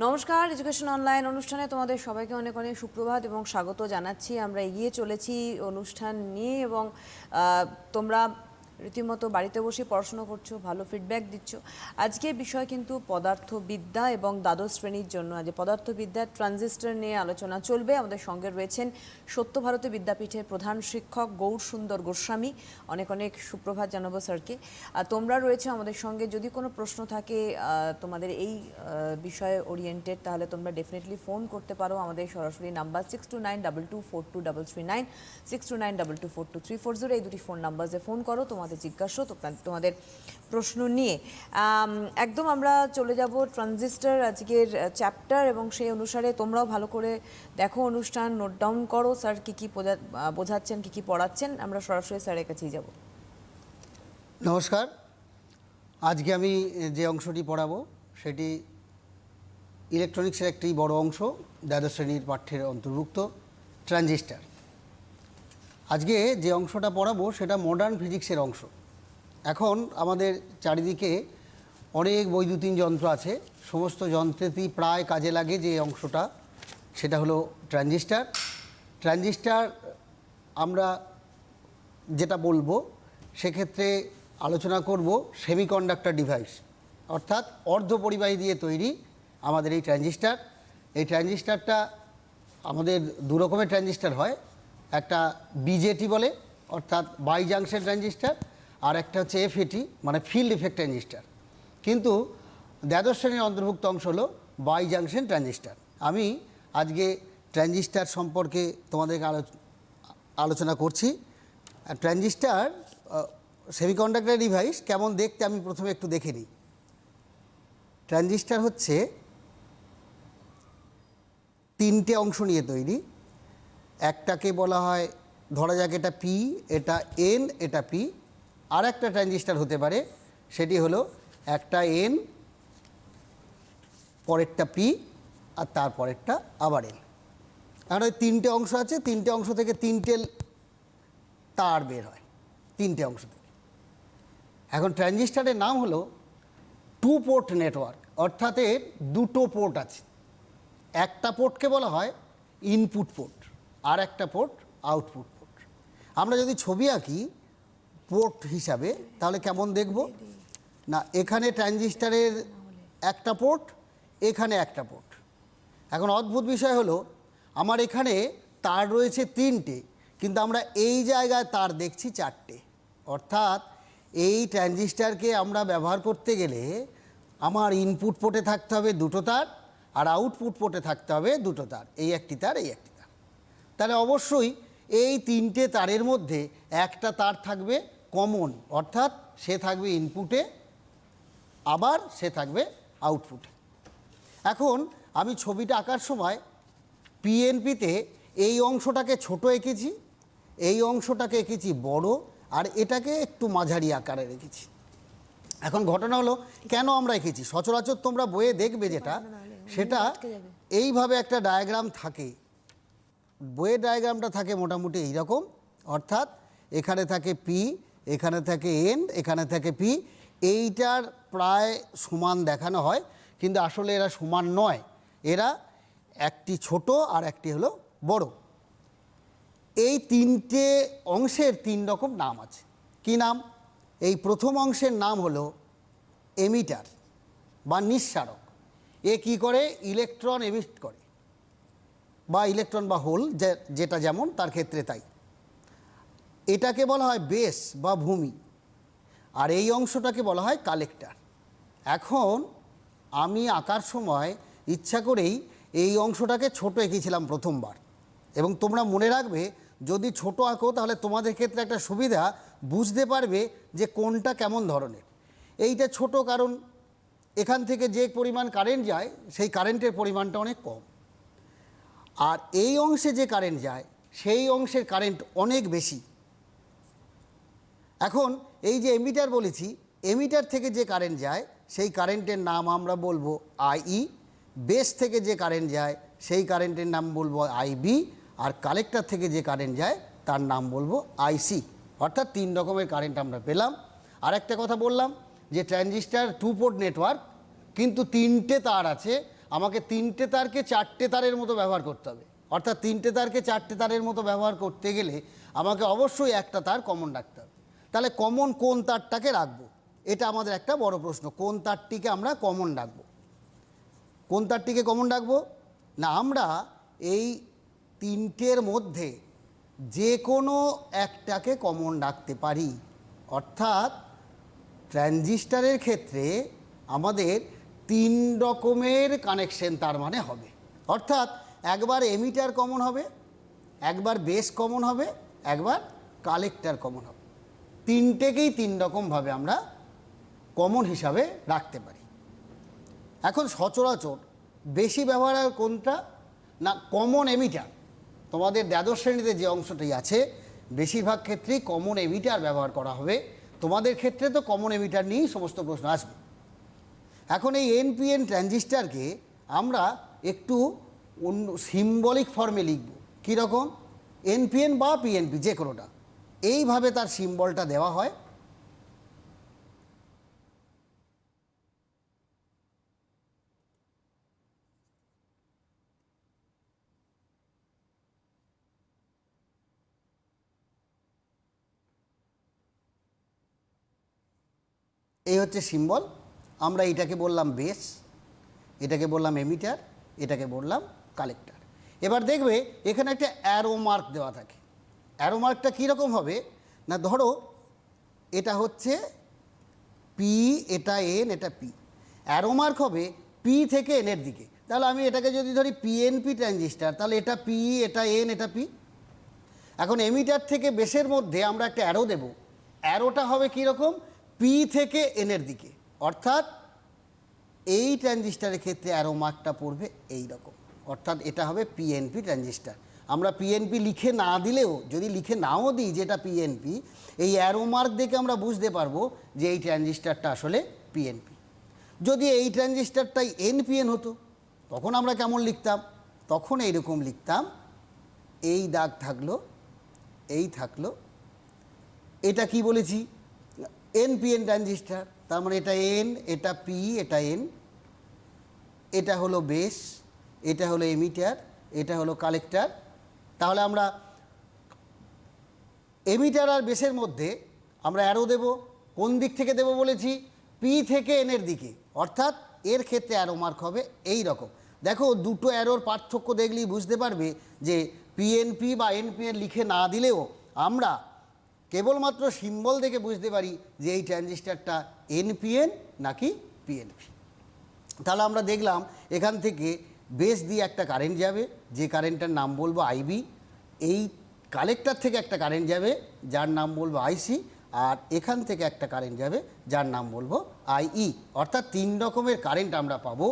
নমস্কার, education online অনুষ্ঠানে তোমাদের সবাইকে অনেক অনেক সুপ্রভাত এবং স্বাগত জানাচ্ছি। আমরা এগিয়ে চলেছি অনুষ্ঠান নিয়ে এবং তোমরা রীতিমতো বাড়িতে বসে পড়াশোনা করছো, ভালো ফিডব্যাক দিচ্ছ। আজকে বিষয় কিন্তু পদার্থবিদ্যা এবং দ্বাদশ শ্রেণীর জন্য। আজ পদার্থবিদ্যার ট্রানজিস্টর নিয়ে আলোচনা চলবে। আমাদের সঙ্গে রয়েছেন সত্যভারতী বিদ্যাপীঠের প্রধান শিক্ষক গৌর সুন্দর গোস্বামী। অনেক অনেক সুপ্রভাত জানাবো স্যারকে। আর তোমরা রয়েছে আমাদের সঙ্গে। যদি কোনো প্রশ্ন থাকে তোমাদের এই বিষয়ে ওরিয়েন্টেড, তাহলে তোমরা ডেফিনেটলি ফোন করতে পারো। আমাদের সরাসরি নাম্বার 6292242339, 6292242340, এই দুটি ফোন নাম্বারে ফোন করো, তোমাদের জিজ্ঞাসা তোমাদের প্রশ্ন নিয়ে। একদম আমরা চলে যাব ট্রানজিস্টর আজকের চ্যাপ্টার, এবং সেই অনুসারে তোমরাও ভালো করে দেখো অনুষ্ঠান, নোট ডাউন করো স্যার কী কী বোঝাচ্ছেন, কী কী পড়াচ্ছেন। আমরা সরাসরি স্যারের কাছেই যাব। নমস্কার। আজকে আমি যে অংশটি পড়াবো সেটি ইলেকট্রনিক্সের একটি বড় অংশ, দ্বাদশ শ্রেণীর পাঠ্যের অন্তর্ভুক্ত, ট্রানজিস্টার। আজকে যে অংশটা পড়াবো সেটা মডার্ন ফিজিক্সের অংশ। এখন আমাদের চারিদিকে অনেক বৈদ্যুতিন যন্ত্র আছে, সমস্ত যন্ত্রেতেই প্রায় কাজে লাগে যে অংশটা, সেটা হলো ট্রানজিস্টার। ট্রানজিস্টার আমরা যেটা বলবো সেক্ষেত্রে আলোচনা করব সেমিকন্ডাক্টর ডিভাইস, অর্থাৎ অর্ধপরিবাহী দিয়ে তৈরি আমাদের এই ট্রানজিস্টার। এই ট্রানজিস্টারটা আমাদের দু রকমের ট্রানজিস্টার হয়, একটা বিজেটি বলে অর্থাৎ বাই জাংশন ট্রানজিস্টার, আর একটা হচ্ছে এফএটি মানে ফিল্ড ইফেক্ট ট্রানজিস্টার। কিন্তু দ্বাদশ শ্রেণীর অন্তর্ভুক্ত অংশ হলো বাই জাংশন ট্রানজিস্টার। আমি আজকে ট্রানজিস্টার সম্পর্কে তোমাদেরকে আলোচনা করছি। ট্রানজিস্টার সেমিকন্ডাক্টর ডিভাইস কেমন দেখতে আমি প্রথমে একটু দেখে নিই। ট্রানজিস্টার হচ্ছে তিনটে অংশ নিয়ে তৈরি। একটাকে বলা হয়, ধরা যাক এটা পি, এটা এন, এটা পি। আর একটা ট্রানজিস্টার হতে পারে, সেটি হলো একটা এন, পরেরটা পি, আর তারপরেরটা আবার এন। এখন ওই তিনটে অংশ আছে, তিনটে অংশ থেকে তিনটে তার বের হয়, তিনটে অংশ থেকে। এখন ট্রানজিস্টারের নাম হলো টু পোর্ট নেটওয়ার্ক, অর্থাৎ এর দুটো পোর্ট আছে। একটা পোর্টকে বলা হয় ইনপুট পোর্ট, আর একটা পোর্ট আউটপুট পোর্ট। আমরা যদি ছবি আঁকি পোর্ট হিসাবে, তাহলে কেমন দেখব না, এখানে ট্রানজিস্টারের একটা পোর্ট, এখানে একটা পোর্ট। এখন অদ্ভুত বিষয় হলো, আমার এখানে তার রয়েছে তিনটে, কিন্তু আমরা এই জায়গায় তার দেখছি চারটে। অর্থাৎ এই ট্রানজিস্টারকে আমরা ব্যবহার করতে গেলে আমার ইনপুট পোর্টে থাকতে হবে দুটো তার, আর আউটপুট পোর্টে থাকতে হবে দুটো তার, এই একটি তার, এই একটি তার। তাহলে অবশ্যই এই তিনটে তারের মধ্যে একটা তার থাকবে কমন, অর্থাৎ সে থাকবে ইনপুটে, আবার সে থাকবে আউটপুটে। এখন আমি ছবিটা আঁকার সময় পিএনপিতে এই অংশটাকে ছোট এঁকেছি, এই অংশটাকে এঁকেছি বড়, আর এটাকে একটু মাঝারি আকারে রেখেছি। এখন ঘটনা হলো, কেন আমরা এঁকেছি, সচরাচর তোমরা বইয়ে দেখবে যেটা, সেটা এইভাবে একটা ডায়াগ্রাম থাকে। বইয়ের ডায়াগ্রামটা থাকে মোটামুটি এইরকম, অর্থাৎ এখানে থাকে পি, এখানে থাকে এন, এখানে থাকে পি। এইটার প্রায় সমান দেখানো হয়, কিন্তু আসলে এরা সমান নয়, এরা একটি ছোট আর একটি হলো বড়। এই তিনটে অংশের তিন রকম নাম আছে। কি নাম? এই প্রথম অংশের নাম হলো এমিটার বা নিঃসারক। এ কি করে? ইলেকট্রন এমিট করে, বা ইলেকট্রন বা হোল, যেটা যেমন তার ক্ষেত্রে তাই। এটাকে বলা হয় বেস বা ভূমি, আর এই অংশটাকে বলা হয় কালেক্টর। এখন আমি আঁকার সময় ইচ্ছা করেই এই অংশটাকে ছোট এঁকেছিলাম প্রথমবার, এবং তোমরা মনে রাখবে যদি ছোট আঁকো তাহলে তোমাদের ক্ষেত্রে একটা সুবিধা, বুঝতে পারবে যে কোনটা কেমন ধরনের। এইটা ছোট কারণ এখান থেকে যে পরিমাণ কারেন্ট যায় সেই কারেন্টের পরিমাণটা অনেক কম, আর এই অংশে যে কারেন্ট যায় সেই অংশের কারেন্ট অনেক বেশি। এখন এই যে এমিটার বলেছি, এমিটার থেকে যে কারেন্ট যায় সেই কারেন্টের নাম আমরা বলবো আইই, বেস থেকে যে কারেন্ট যায় সেই কারেন্টের নাম বলবো আইবি, আর কালেক্টর থেকে যে কারেন্ট যায় তার নাম বলবো আইসি। অর্থাৎ তিন রকমের কারেন্ট আমরা পেলাম। আর একটা কথা বললাম যে ট্রানজিস্টার টু পোর্ট নেটওয়ার্ক, কিন্তু তিনটে তার আছে, আমাকে 3টে তারকে 4টে তারের মতো ব্যবহার করতে হবে। অর্থাৎ 3টে তারকে 4টে তারের মতো ব্যবহার করতে গেলে আমাকে অবশ্যই একটা তার কমন রাখতে হবে। তাহলে কমন কোন তারটাকে রাখবো, এটা আমাদের একটা বড় প্রশ্ন। কোন তারটিকে আমরা কমন রাখবো? কোন তারটিকে কমন রাখবো না, আমরা এই 3টের মধ্যে যে কোনো একটাকে কমন রাখতে পারি। অর্থাৎ ট্রানজিস্টারের ক্ষেত্রে আমাদের 3 রকমের কানেকশন তার মানে হবে। অর্থাৎ একবার এমিটার কমন হবে, একবার বেস কমন হবে, একবার কালেক্টর কমন হবে। 3টেকেই 3 রকমভাবে আমরা কমন হিসাবে রাখতে পারি। এখন সচরাচর বেশি ব্যবহার হয় কোনটা না, কমন এমিটার। তোমাদের দ্বাদশ শ্রেণীতে যে অংশটি আছে বেশিরভাগ ক্ষেত্রেই কমন এমিটার ব্যবহার করা হবে। তোমাদের ক্ষেত্রে তো কমন এমিটার নিয়েই সমস্ত প্রশ্ন আসবে। এখন এই এনপিএন ট্রানজিস্টারকে আমরা একটু অন্য সিম্বলিক ফর্মে লিখব। কীরকম? এনপিএন বা পিএনপি যে কোনোটা, এইভাবে তার সিম্বলটা দেওয়া হয়। এই হচ্ছে সিম্বল। আমরা এটাকে বললাম বেস, এটাকে বললাম এমিটার, এটাকে বললাম কালেক্টর। এবার দেখবে এখানে একটা অ্যারো মার্ক দেওয়া থাকে। অ্যারো মার্কটা কীরকম হবে না, ধরো এটা হচ্ছে পি, এটা এন, এটা পি। অ্যারো মার্ক হবে পি থেকে এনের দিকে। তাহলে আমি এটাকে যদি ধরি পিএনপি ট্রানজিস্টার, তাহলে এটা পি, এটা এন, এটা পি। এখন এমিটার থেকে বেসের মধ্যে আমরা একটা অ্যারো দেব। অ্যারোটা হবে কীরকম? পি থেকে এনের দিকে। অর্থাৎ এই ট্রানজিস্টারের ক্ষেত্রে অ্যারো মার্কটা পড়বে এই রকম। অর্থাৎ এটা হবে পিএনপি ট্রানজিস্টার। আমরা পিএনপি লিখে না দিলেও, যদি লিখে নাও দিই যেটা পিএনপি, এই অ্যারো মার্ক দেখে আমরা বুঝতে পারবো যে এই ট্রানজিস্টারটা আসলে পিএনপি। যদি এই ট্রানজিস্টারটাই এনপিএন হতো তখন আমরা কেমন লিখতাম? তখন এইরকম লিখতাম, এই দাগ থাকলো, এই থাকলো। এটা কি বলেছি? NPN transistor. তার মানে এটা এন, এটা পি, এটা এন। এটা হলো বেস, এটা হলো এমিটার, এটা হলো কালেক্টর। তাহলে আমরা এমিটার আর বেসের মধ্যে আমরা অ্যারো দেব। কোন দিক থেকে দেব বলেছি? পি থেকে এনের দিকে। অর্থাৎ এর ক্ষেত্রে অ্যারো মার্ক হবে এই রকম। দেখো দুটো অ্যারোর পার্থক্য দেখলেই বুঝতে পারবে যে পিএনপি বা এনপিএন লিখে না দিলেও আমরা কেবলমাত্র সিম্বল দেখে বুঝতে পারি যে এই ট্রানজিস্টারটা এনপিএন নাকি পিএনপি। তাহলে আমরা দেখলাম এখান থেকে বেস দিয়ে একটা কারেন্ট যাবে, যে কারেন্টটার নাম বলবো আইবি। এই কালেক্টর থেকে একটা কারেন্ট যাবে যার নাম বলবো আইসি। আর এখান থেকে একটা কারেন্ট যাবে যার নাম বলবো আইই। অর্থাৎ 3 রকমের কারেন্ট আমরা পাবো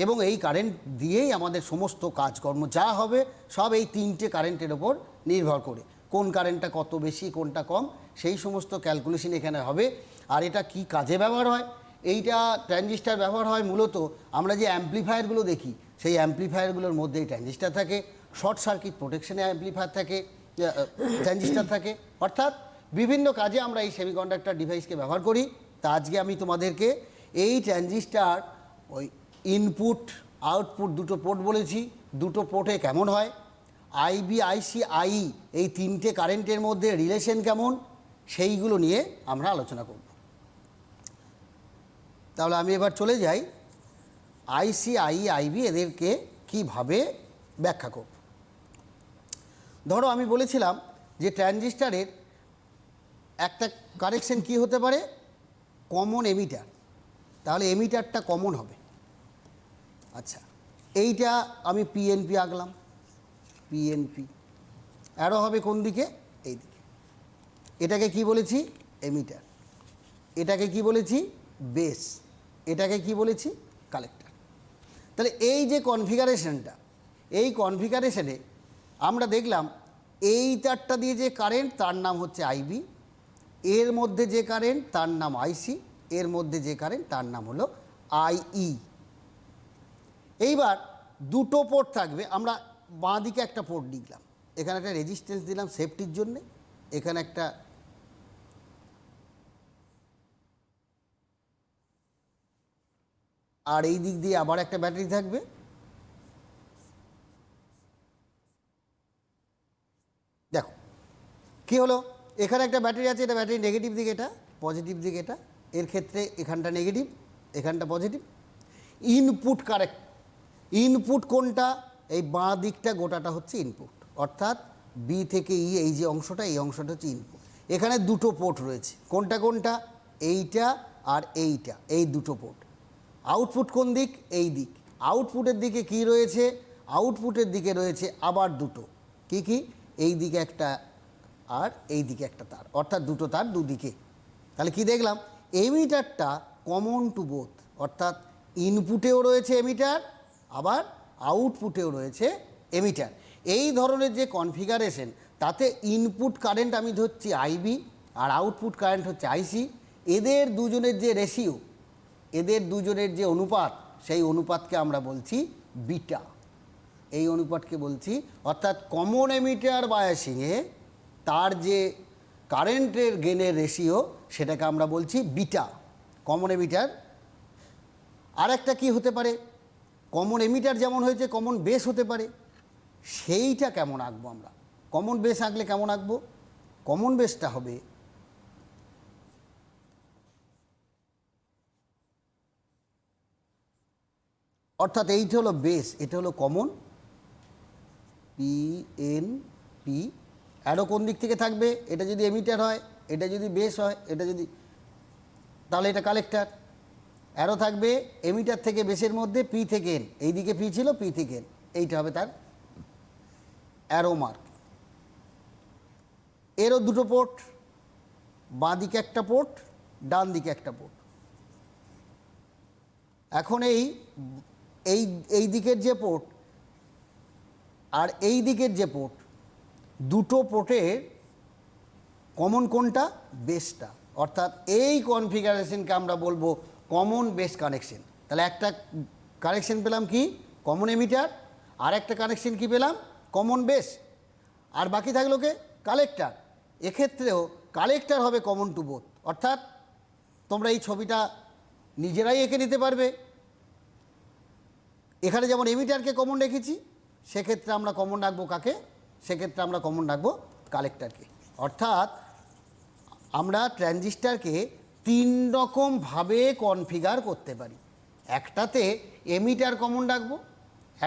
এবং এই কারেন্ট দিয়েই আমাদের সমস্ত কাজকর্ম যা হবে সব এই 3টে কারেন্টের ওপর নির্ভর করে। কোন কারেন্টটা কত বেশি, কোনটা কম, সেই সমস্ত ক্যালকুলেশন এখানে হবে। আর এটা কি কাজে ব্যবহার হয়? এইটা ট্রানজিস্টার ব্যবহার হয় মূলত আমরা যে অ্যাম্প্লিফায়ারগুলো দেখি সেই অ্যাম্প্লিফায়ারগুলোর মধ্যে এই ট্রানজিস্টার থাকে। শর্ট সার্কিট প্রোটেকশনে অ্যাম্প্লিফায়ার থাকে, ট্রানজিস্টার থাকে। অর্থাৎ বিভিন্ন কাজে আমরা এই সেমিকন্ডাক্টর ডিভাইসকে ব্যবহার করি। তা আজকে আমি তোমাদেরকে এই ট্রানজিস্টার ওই ইনপুট আউটপুট দুটো পোর্ট বলেছি, দুটো পোর্টে কেমন হয়, আইবি, আইসি, আই, এই 3টে কারেন্টের মধ্যে রিলেশন কেমন, সেইগুলো নিয়ে আমরা আলোচনা করব। তাহলে আমি এবার চলে যাই আইসি, আই, আইবি এদেরকে কীভাবে ব্যাখ্যা করব। ধরো আমি বলেছিলাম যে ট্রানজিস্টারের একটা কানেকশন কি হতে পারে? Common emitter. তাহলে এমিটারটা কমন হবে। আচ্ছা, এইটা আমি পিএনপি আঁকলাম, পিএনপি। অ্যারো হবে কোন দিকে? এই দিকে। এটাকে কি বলেছি? এমিটার। এটাকে কি বলেছি? বেস। এটাকে কি বলেছি? কালেক্টর। তাহলে এই যে কনফিগারেশনটা, এই কনফিগারেশনে আমরা দেখলাম এই তারটা দিয়ে যে কারেন্ট তার নাম হচ্ছে আইবি, এর মধ্যে যে কারেন্ট তার নাম আইসি, এর মধ্যে যে কারেন্ট তার নাম হলো আইই। এইবার দুটো পোর্ট থাকবে। আমরা বাঁ দিকে একটা পোর্ট লিখলাম, এখানে একটা রেজিস্ট্যান্স দিলাম সেফটির জন্যে, এখানে একটা আর এই দিক দিয়ে আবার একটা ব্যাটারি থাকবে। কী হলো, এখানে একটা ব্যাটারি আছে, এটা ব্যাটারি নেগেটিভ দিকে, এটা পজিটিভ দিকে, এটা এর ক্ষেত্রে এখানটা নেগেটিভ, এখানটা পজিটিভ। ইনপুট কারেক্ট, ইনপুট কোনটা, এই বাঁ দিকটা গোটাটা হচ্ছে ইনপুট, অর্থাৎ বি থেকে ই এই যে অংশটা, এই অংশটা হচ্ছে ইনপুট। এখানে দুটো পোর্ট রয়েছে, কোনটা কোনটা, এইটা আর এইটা, এই দুটো পোর্ট। আউটপুট কোন দিক, এই দিক। আউটপুটের দিকে কি রয়েছে, আউটপুটের দিকে রয়েছে আবার দুটো, কি কি, এই দিকে একটা আর এই দিকে একটা তার, অর্থাৎ দুটো তার দুদিকে। তাহলে কি দেখলাম, এমিটারটা কমন টু বোথ, অর্থাৎ ইনপুটেও রয়েছে এমিটার, আবার আউটপুটেও রয়েছে এমিটার। এই ধরনের যে কনফিগারেশন, তাতে ইনপুট কারেন্ট আমি ধরছি আইবি আর আউটপুট কারেন্ট হচ্ছে আইসি। এদের দুজনের যে রেশিও, এদের দুজনের যে অনুপাত, সেই অনুপাতকে আমরা বলছি বিটা। এই অনুপাতকে বলছি, অর্থাৎ কমন এমিটার বায়াসিংয়ে তার যে কারেন্টের গেনের রেশিও, সেটাকে আমরা বলছি বিটা, কমন এমিটার। আর একটা কী হতে পারে, কমন এমিটার যেমন হয়েছে কমন বেস হতে পারে, সেইটা কেমন আঁকবো আমরা, কমন বেস আঁকলে কেমন আঁকবো, কমন বেসটা হবে অর্থাৎ এইটা হলো বেস, এটা হলো common, P N P. Arrow কোন দিক থেকে থাকবে, এটা যদি এমিটার হয়, এটা যদি বেস হয়, এটা যদি, তাহলে এটা কালেক্টার। অ্যারো থাকবে এমিটার থেকে বেসের মধ্যে, পি থেকে এন, এইদিকে পি ছিল, পি থেকে এন, এইটা হবে তার অ্যারো মার্ক। এরও দুটো পোর্ট, বাঁ দিকে একটা পোর্ট, ডান দিকে একটা পোর্ট। এখন এই এই এই দিকের যে পোর্ট আর এই দিকের যে পোর্ট, দুটো পোর্টের কমন কোনটা, বেসটা, অর্থাৎ এই কনফিগারেশনকে আমরা বলবো কমন বেস কানেকশন। তাহলে একটা কানেকশন পেলাম কি, কমন এমিটার, আর একটা কানেকশন কি পেলাম, কমন বেস, আর বাকি থাকলো কে, কালেক্টার। এক্ষেত্রেও কালেক্টার হবে কমন টু বোথ, অর্থাৎ তোমরা এই ছবিটা নিজেরাই এঁকে নিতে পারবে। এখানে যেমন এমিটারকে কমন রেখেছি, সেক্ষেত্রে আমরা কমন রাখবো কাকে, সেক্ষেত্রে আমরা কমন রাখবো কালেক্টারকে। অর্থাৎ আমরা ট্রানজিস্টারকে তিন রকমভাবে কনফিগার করতে পারি। একটাতে এমিটার কমন রাখবো,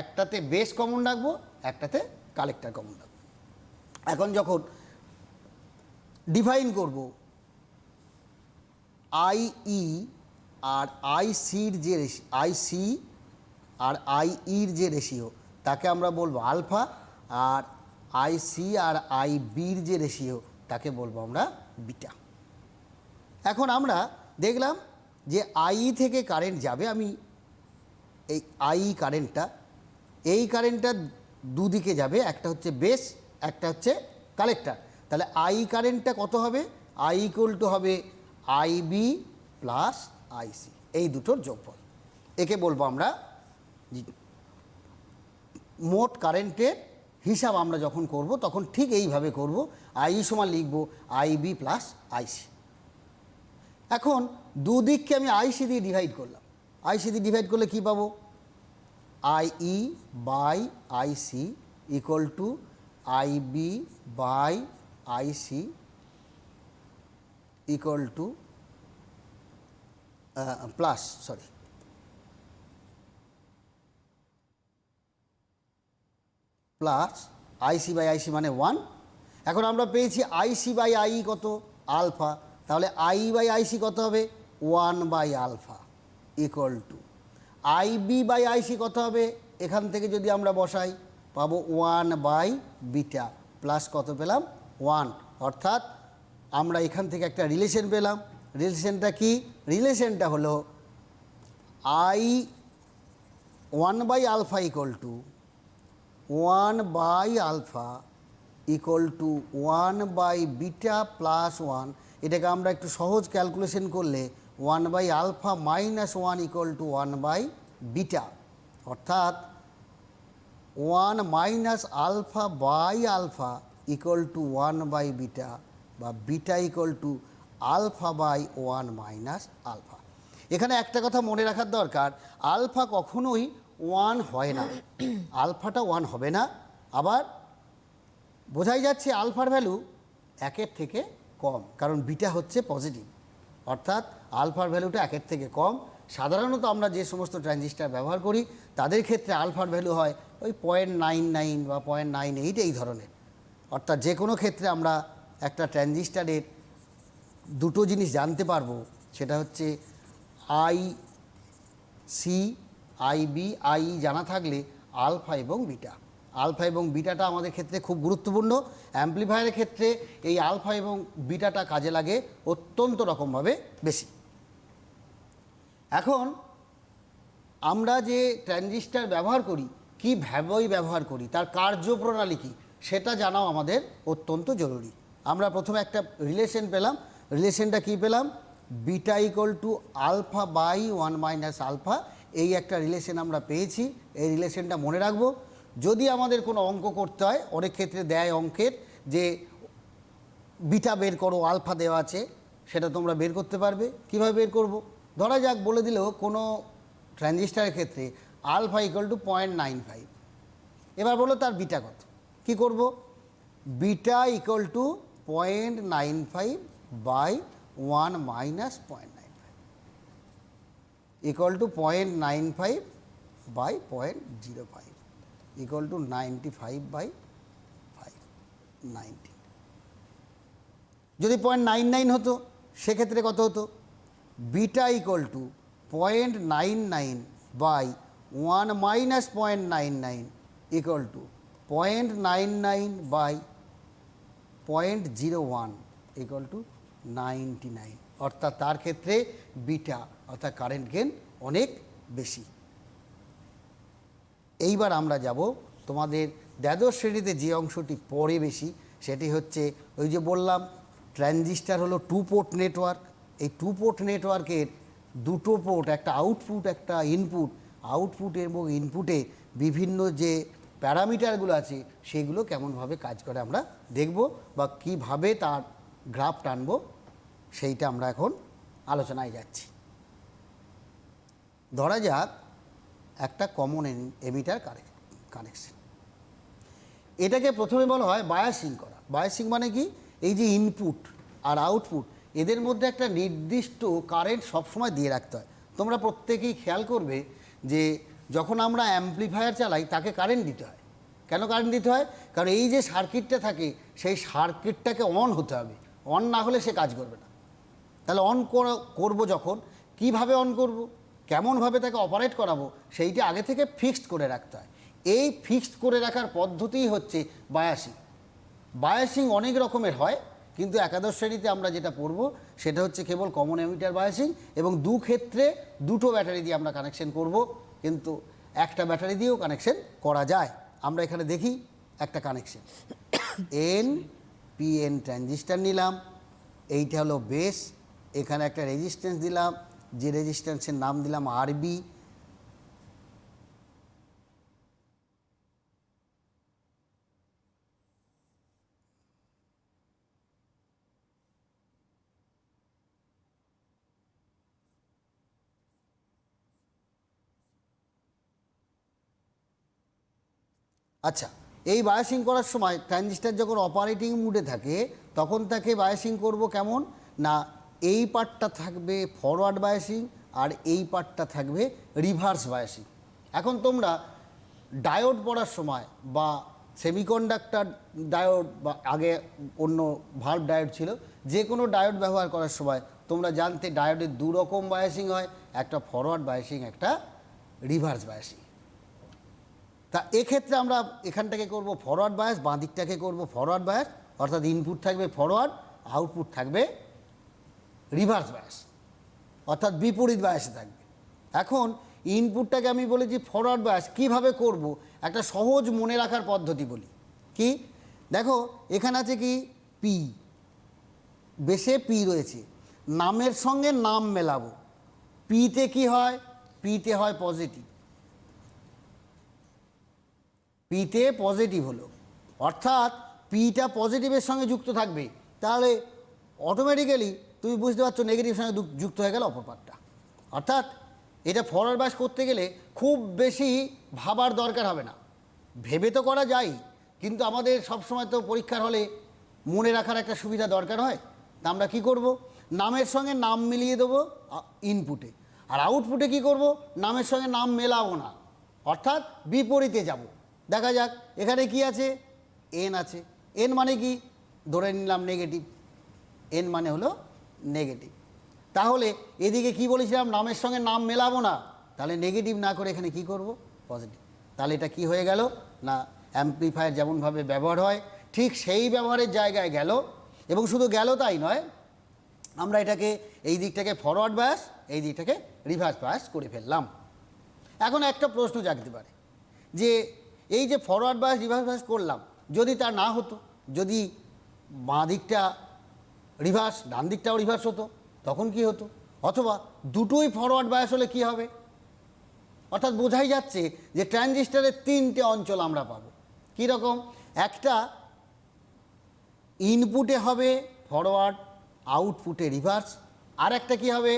একটাতে বেস কমন রাখবো, একটাতে কালেক্টার কমন রাখবো। এখন যখন ডিফাইন করব আইই আর আইসির যে আইসি আর আইইর যে রেশিও, তাকে আমরা বলবো আলফা, আর আইসি আর আইবির যে রেশিও, তাকে বলবো আমরা বিটা। এখন আমরা দেখলাম যে আই থেকে কারেন্ট যাবে, আমি এই আই কারেন্টটা, এই কারেন্টটা দুদিকে যাবে, একটা হচ্ছে বেস, একটা হচ্ছে কালেক্টার। তাহলে আই কারেন্টটা কত হবে, আই ইকুয়াল টু হবে আইবি প্লাস আইসি, এই দুটোর যোগফল। একে বলবো আমরা মোট কারেন্টের হিসাব। আমরা যখন করব তখন ঠিক এইভাবে করব, আই সমান লিখব আইবি প্লাস আইসি। এখন দুদিককে আমি আইসি দিয়ে ডিভাইড করলাম, আইসি দিয়ে ডিভাইড করলে কী পাবো, IE by IC equal to IB by IC equal to plus IC by IC মানে 1। এখন আমরা পেয়েছি আইসি বাই আই কত, আলফা, তাহলে আই বাই আইসি কত হবে, 1 by alpha equal to IB by IC কত হবে, এখান থেকে যদি আমরা বসাই পাবো 1 বাই বিটা প্লাস কত পেলাম, 1। অর্থাৎ আমরা এখান থেকে একটা রিলেশন পেলাম। রিলেশনটা কি, রিলেশনটা হলো I 1 by alpha equal to 1 by alpha equal to 1 by beta plus 1। এটাকে আমরা একটু সহজ ক্যালকুলেশন করলে 1 by alpha minus 1 equal to 1 by beta, অর্থাৎ 1 minus alpha by alpha equal to 1 by beta, বা beta equal to alpha by 1 minus alpha. এখানে একটা কথা মনে রাখার দরকার, আলফা কখনোই 1 হয় না, আলফাটা 1 হবে না। আবার বোঝাই যাচ্ছে আলফার ভ্যালু 1-এর থেকে কম, কারণ বিটা হচ্ছে পজিটিভ, অর্থাৎ আলফার ভ্যালুটা 1-এর থেকে কম। সাধারণত আমরা যে সমস্ত ট্রানজিস্টার ব্যবহার করি তাদের ক্ষেত্রে আলফার ভ্যালু হয় ওই 0.99 বা 0.98 এই ধরনের। অর্থাৎ যে কোনো ক্ষেত্রে আমরা একটা ট্রানজিস্টারের দুটো জিনিস জানতে পারবো, সেটা হচ্ছে IC, IB, IE জানা থাকলে আলফা এবং বিটা। আলফা এবং বিটাটা আমাদের ক্ষেত্রে খুব গুরুত্বপূর্ণ। অ্যাম্প্লিফায়ারের ক্ষেত্রে এই আলফা এবং বিটাটা কাজে লাগে অত্যন্ত রকমভাবে বেশি। এখন আমরা যে ট্রানজিস্টার ব্যবহার করি কীভাবেই ব্যবহার করি, তার কার্যপ্রণালী কী সেটা জানাও আমাদের অত্যন্ত জরুরি। আমরা প্রথমে একটা রিলেশন পেলাম। রিলেশনটা কী পেলাম? Beta equal to alpha by 1 minus alpha, এই একটা রিলেশন আমরা পেয়েছি। এই রিলেশনটা মনে রাখবো। যদি আমাদের কোনো অঙ্ক করতে হয়, অনেক ক্ষেত্রে দেয় অঙ্কের যে বিটা বের করো, আলফা দেওয়া আছে, সেটা তোমরা বের করতে পারবে। কিভাবে বের করব? ধরা যাক বলে দিল কোনো ট্রানজিস্টারের ক্ষেত্রে আলফা ইকুয়াল টু 0.95। এবার বলো তার বিটা কত। কি করব? Beta equal to 0.95 by 1 minus 0.95 equal to 0.95 by 0.05 equal to 95 by 5, 90। যদি 0.99 হতো সেক্ষেত্রে কত হতো? Beta equal to 0.99 by 1 minus 0.99 equal to 0.99 by 0.01 equal to 99। অর্থাৎ তার ক্ষেত্রে বিটা অর্থাৎ কারেন্ট গেন অনেক বেশি। এইবার আমরা যাব তোমাদের দ্বাদশ শ্রেণীতে যে অংশটি পড়ে বেশি, সেটি হচ্ছে ওই যে বললাম ট্রানজিস্টার হলো 2 পোর্ট নেটওয়ার্ক। এই 2 পোর্ট নেটওয়ার্কের দুটো পোর্ট, একটা আউটপুট একটা ইনপুট। আউটপুট এবং ইনপুটে বিভিন্ন যে প্যারামিটারগুলো আছে সেগুলো কেমনভাবে কাজ করে আমরা দেখব, বা কিভাবে তার গ্রাফ টানবো সেইটা আমরা এখন আলোচনায় যাচ্ছি। ধরা যাক একটা কমন এমিটার কানেকশন। এটাকে প্রথমে বলা হয় বায়াসিং করা। বায়াসিং মানে কি? এই যে ইনপুট আর আউটপুট এদের মধ্যে একটা নির্দিষ্ট কারেন্ট সবসময় দিয়ে রাখতে হয়। তোমরা প্রত্যেকেই খেয়াল করবে যে যখন আমরা অ্যাম্প্লিফায়ার চালাই তাকে কারেন্ট দিতে হয়। কেন কারেন্ট দিতে হয়? কারণ এই যে সার্কিটটা থাকে সেই সার্কিটটাকে অন হতে হবে। অন না হলে সে কাজ করবে না। তাহলে অন করবো যখন, কিভাবে অন করব, কেমনভাবে তাকে অপারেট করাবো, সেইটা আগে থেকে ফিক্সড করে রাখতে হয়। এই ফিক্সড করে রাখার পদ্ধতিই হচ্ছে বায়াসিং। বায়াসিং অনেক রকমের হয়, কিন্তু একাদশ শ্রেণীতে আমরা যেটা পড়বো সেটা হচ্ছে কেবল কমন এমিটার বায়াসিং, এবং ক্ষেত্রে দুটো ব্যাটারি দিয়ে আমরা কানেকশন করব, কিন্তু একটা ব্যাটারি দিয়েও কানেকশন করা যায়। আমরা এখানে দেখি একটা কানেকশন। NPN ট্রানজিস্টার নিলাম, এইটা হলো বেস। এখানে একটা রেজিস্ট্যান্স দিলাম, যে রেজিস্ট্যান্সের নাম দিলাম RB। আচ্ছা, এই বায়াসিং করার সময় ট্রানজিস্টার যখন অপারেটিং মুডে থাকে তখন তাকে বায়াসিং করব কেমন না, এই পার্টটা থাকবে ফরওয়ার্ড বায়াসিং আর এই পার্টটা থাকবে রিভার্স বায়াসিং। এখন তোমরা ডায়োড পড়ার সময় বা সেমিকন্ডাক্টর ডায়োড বা আগে অন্য ভাল্ব ডায়োড ছিল, যে কোনো ডায়োড ব্যবহার করার সময় তোমরা জানতে ডায়োডের দু রকম বায়াসিং হয়, একটা ফরওয়ার্ড বায়াসিং, একটা রিভার্স বায়াসিং। তা এক্ষেত্রে আমরা এখানটাকে করব ফরওয়ার্ড বায়াস, বাঁ দিকটাকে করব ফরওয়ার্ড বায়াস, অর্থাৎ ইনপুট থাকবে ফরওয়ার্ড, আউটপুট থাকবে রিভার্স বায়াস, অর্থাৎ বিপরীত বায়াসে থাকবে। এখন ইনপুটটাকে আমি বলেছি ফরওয়ার্ড বায়াস। কীভাবে করব? একটা সহজ মনে রাখার পদ্ধতি বলি। কি দেখো, এখানে আছে কি পি, বেসে পি রয়েছে, নামের সঙ্গে নাম মেলাবো। পিতে কি হয়? পিতে হয় পজিটিভ। পিতে পজিটিভ হলো, অর্থাৎ পিটা পজিটিভের সঙ্গে যুক্ত থাকবে। তাহলে অটোমেটিক্যালি তুমি বুঝতে পারছো নেগেটিভের সঙ্গে যুক্ত হয়ে গেল অপর পার্টটা। অর্থাৎ এটা ফরওয়ার্ড বায়াস করতে গেলে খুব বেশি ভাবার দরকার হবে না। ভেবে তো করা যায়, কিন্তু আমাদের সবসময় তো পরীক্ষার হলে মনে রাখার একটা সুবিধা দরকার হয়, তা আমরা কি করব, নামের সঙ্গে নাম মিলিয়ে দেবো ইনপুটে, আর আউটপুটে কি করব, নামের সঙ্গে নাম মেলাবো না, অর্থাৎ বিপরীতে যাব। দেখা যাক এখানে কি আছে, এন আছে। এন মানে কি, ধরে নিলাম নেগেটিভ, এন মানে হলো নেগেটিভ। তাহলে এদিকে কি বলেছিলাম, নামের সঙ্গে নাম মেলাবো না, তাহলে নেগেটিভ না করে এখানে কি করব, পজিটিভ। তাহলে এটা কি হয়ে গেল না, অ্যাম্প্লিফায়ার যেমনভাবে ব্যবহার হয় ঠিক সেই ব্যবহারের জায়গায় গেল। এবং শুধু গেল তাই নয়, আমরা এটাকে এই দিকটাকে ফরওয়ার্ড বায়াস, এই দিকটাকে রিভার্স বায়াস করে ফেললাম। এখন একটা প্রশ্ন জাগতে পারে যে এই যে ফরওয়ার্ড বায়াস রিভার্স বায়াস করলাম, যদি তা না হতো, যদি বাঁ দিকটা রিভার্স ডান দিকটাও রিভার্স হতো, তখন কি হতো? অথবা দুটোই ফরওয়ার্ড বায়াস হলে কি হবে? অর্থাৎ বোঝাই যাচ্ছে যে ট্রানজিস্টরের তিনটে অঞ্চল আমরা পাবো। কীরকম? একটা ইনপুটে হবে ফরওয়ার্ড, আউটপুটে রিভার্স, আর একটা কী হবে,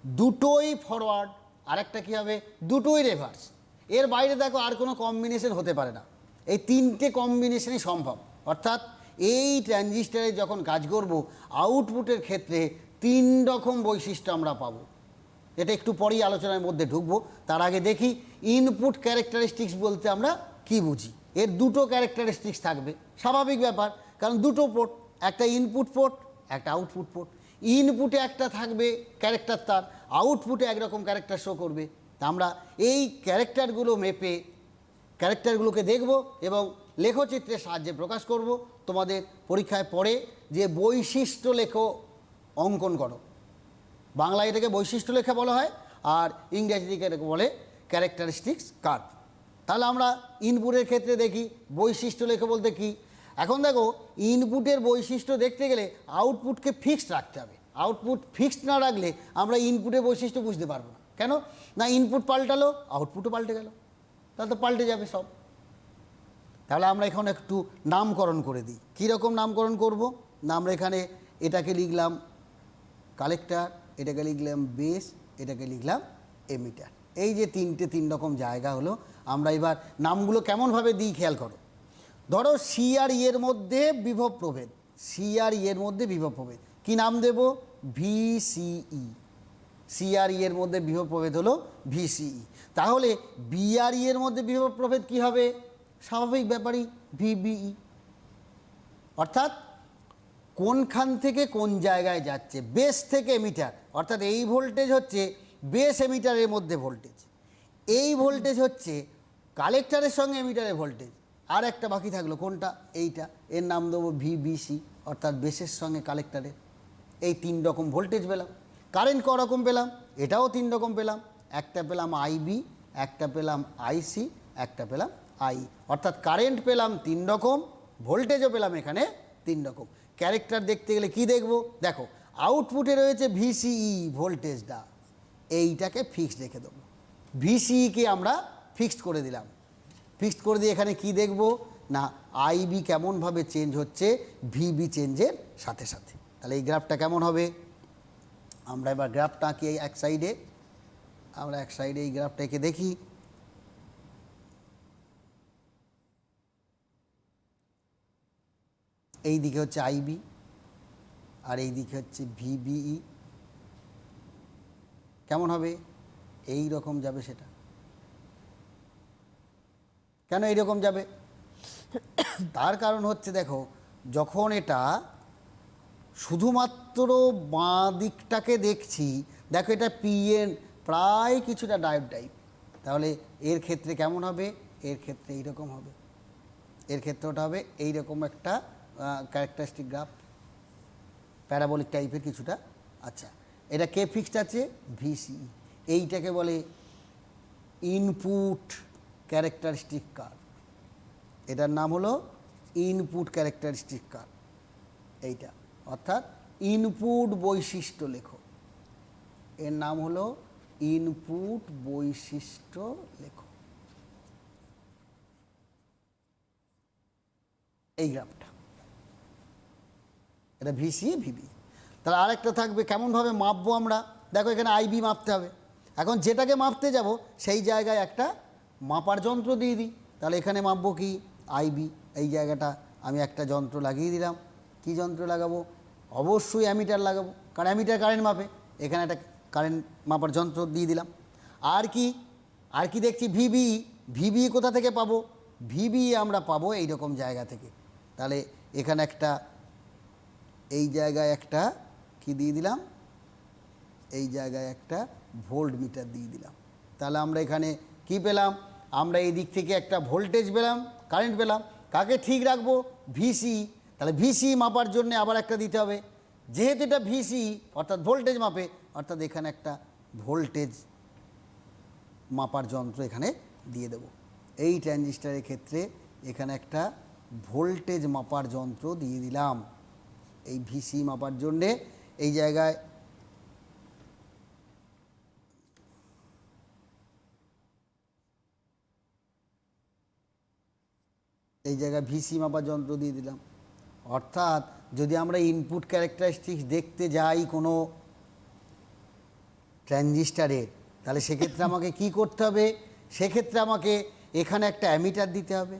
দুটোই ফরওয়ার্ড, আর একটা কী হবে, দুটোই রিভার্স। এর বাইরে দেখো আর কোনো কম্বিনেশন হতে পারে না, এই তিনটে কম্বিনেশনই সম্ভব। অর্থাৎ এই ট্রানজিস্টরে যখন কাজ করব, আউটপুটের ক্ষেত্রে তিন রকম বৈশিষ্ট্য আমরা পাবো। এটা একটু পরেই আলোচনার মধ্যে ঢুকবো। তার আগে দেখি ইনপুট ক্যারেক্টারিস্টিক্স বলতে আমরা কি বুঝি। এর দুটো ক্যারেক্টারিস্টিক্স থাকবে, স্বাভাবিক ব্যাপার, কারণ দুটো পোর্ট, একটা ইনপুট পোর্ট, একটা আউটপুট পোর্ট। ইনপুটে একটা থাকবে ক্যারেক্টার, তার আউটপুটে একরকম ক্যারেক্টার শো করবে। তা আমরা এই ক্যারেক্টারগুলো মেপে ক্যারেক্টারগুলোকে দেখব এবং লেখচিত্রের সাহায্যে প্রকাশ করব। তোমাদের পরীক্ষায় পড়ে যে বৈশিষ্ট্য লেখো অঙ্কন করো, বাংলায় এটাকে বৈশিষ্ট্য লেখা বলা হয়, আর ইংরেজিতে এটাকে বলে ক্যারেক্টারিস্টিক্স কার্ভ। তাহলে আমরা ইনপুটের ক্ষেত্রে দেখি বৈশিষ্ট্য লেখা বলতে কি। এখন দেখো, ইনপুটের বৈশিষ্ট্য দেখতে গেলে আউটপুটকে ফিক্সড রাখতে হবে। আউটপুট ফিক্সড না রাখলে আমরা ইনপুটের বৈশিষ্ট্য বুঝতে পারবো না। কেন না, ইনপুট পাল্টালো আউটপুটও পাল্টে গেল, তাহলে তো পাল্টে যাবে সব। তাহলে আমরা এখন একটু নামকরণ করে দিই। কীরকম নামকরণ করব না, আমরা এখানে এটাকে লিখলাম কালেক্টর, এটাকে লিখলাম বেস, এটাকে লিখলাম এমিটার। এই যে তিন রকম জায়গা হলো। আমরা এবার নামগুলো কেমনভাবে দিই খেয়াল করো। ধরো সি আর ই এর মধ্যে বিভব প্রভেদ, সি আর ই এর মধ্যে বিভব প্রভেদ কী নাম দেব, ভিসিই। সি আর ই এর মধ্যে বিভব প্রভেদ হলো ভিসিই। তাহলে বি আর ই এর মধ্যে বিভব প্রভেদ কী হবে? স্বাভাবিক ব্যাপারই ভিবিই। অর্থাৎ কোনখান থেকে কোন জায়গায় যাচ্ছে, বেস থেকে এমিটার, অর্থাৎ এই ভোল্টেজ হচ্ছে বেস এমিটারের মধ্যে ভোল্টেজ, এই ভোল্টেজ হচ্ছে কালেক্টরের সঙ্গে এমিটারের ভোল্টেজ। আর একটা বাকি থাকলো কোনটা, এইটা, এর নাম দেবো ভিবিসি, অর্থাৎ বেসের সঙ্গে কালেক্টরের। এই তিন রকম ভোল্টেজ পেলাম। কারেন্ট ক রকম পেলাম, এটাও তিন রকম পেলাম। একটা পেলাম আইবি, একটা পেলাম আইসি, একটা পেলাম আই। অর্থাৎ কারেন্ট পেলাম তিন রকম, ভোল্টেজও পেলাম এখানে তিন রকম। ক্যারেক্টার দেখতে গেলে কি দেখব, দেখো আউটপুটে রয়েছে ভিসিই ভোল্টেজটা, এইটাকে ফিক্সড রেখে দেবো। ভিসিইকে আমরা ফিক্সড করে দিলাম। ফিক্সড করে দিয়ে এখানে কি দেখব না, আইবি কেমনভাবে চেঞ্জ হচ্ছে ভিবি চেঞ্জের সাথে সাথে। তাহলে এই গ্রাফটা কেমন হবে, আমরা এবার গ্রাফটা আঁকি এক সাইডে। আমরা এক সাইডে এই গ্রাফটাকে দেখি। এই দিকে হচ্ছে আইবি আর এই দিকে হচ্ছে ভিবিই। কেমন হবে, এই রকম যাবে। সেটা কেন এই রকম যাবে, তার কারণ হচ্ছে দেখো, যখন এটা শুধুমাত্র বাঁ দিকটাকে দেখছি, দেখো এটা পিএন প্রায় কিছুটা ডায়োড টাইপ, তাহলে এর ক্ষেত্রে কেমন হবে, এর ক্ষেত্রে এইরকম হবে, এর ক্ষেত্রে ওটা হবে এইরকম একটা ক্যারেক্টারিস্টিক গ্রাফ, প্যারাবোলিক টাইপের কিছুটা। আচ্ছা, এটা কে ফিক্সড আছে, ভিসি। এইটাকে বলে ইনপুট ক্যারেক্টারিস্টিক কার্ভ। এটার নাম হলো ইনপুট ক্যারেক্টারিস্টিক কার্ভ, এইটা। অর্থাৎ ইনপুট বৈশিষ্ট্য লেখো, এর নাম হলো ইনপুট বৈশিষ্ট্য লেখো, এই গ্রাফটা। এটা ভিসি ভিবি। তাহলে আরেকটা থাকবে, কেমনভাবে মাপবো আমরা, দেখো এখানে আইবি মাপতে হবে। এখন যেটাকে মাপতে যাব সেই জায়গায় একটা মাপার যন্ত্র দিয়ে দিই। তাহলে এখানে মাপবো কি, আইবি, এই জায়গাটা আমি একটা যন্ত্র লাগিয়ে দিলাম। কি যন্ত্র লাগাবো? অবশ্যই অ্যামিটার লাগাবো, কারণ অ্যামিটার কারেন্ট মাপে। এখানে একটা কারেন্ট মাপার যন্ত্র দিয়ে দিলাম। আর কি দেখছি? ভিবিই। ভিবিই কোথা থেকে পাবো? ভিবিই আমরা পাবো এইরকম জায়গা থেকে। তাহলে এখানে একটা, এই জায়গায় একটা কি দিয়ে দিলাম? এই জায়গায় একটা ভোল্ট মিটার দিয়ে দিলাম। তাহলে আমরা এখানে কি পেলাম? আমরা এই দিক থেকে একটা ভোল্টেজ পেলাম, কারেন্ট পেলাম। কাকে ঠিক রাখবো? ভিসি। তাহলে ভিসি মাপার জন্য আবার একটা দিতে হবে। যেহেতু এটা ভিসি অর্থাৎ ভোল্টেজ মাপে, অর্থাৎ এখানে একটা ভোল্টেজ মাপার যন্ত্র এখানে দিয়ে দেব। এই ট্রানজিস্টারের ক্ষেত্রে এখানে একটা ভোল্টেজ মাপার যন্ত্র দিয়ে দিলাম এই ভিসি মাপার জন্যে। এই জায়গায় ভিসি মাপার যন্ত্র দিয়ে দিলাম। অর্থাৎ যদি আমরা ইনপুট ক্যারেক্টারিস্টিক্স দেখতে যাই কোনো ট্রানজিস্টারের, তাহলে সেক্ষেত্রে আমাকে কি করতে হবে? সেক্ষেত্রে আমাকে এখানে একটা অ্যামিটার দিতে হবে,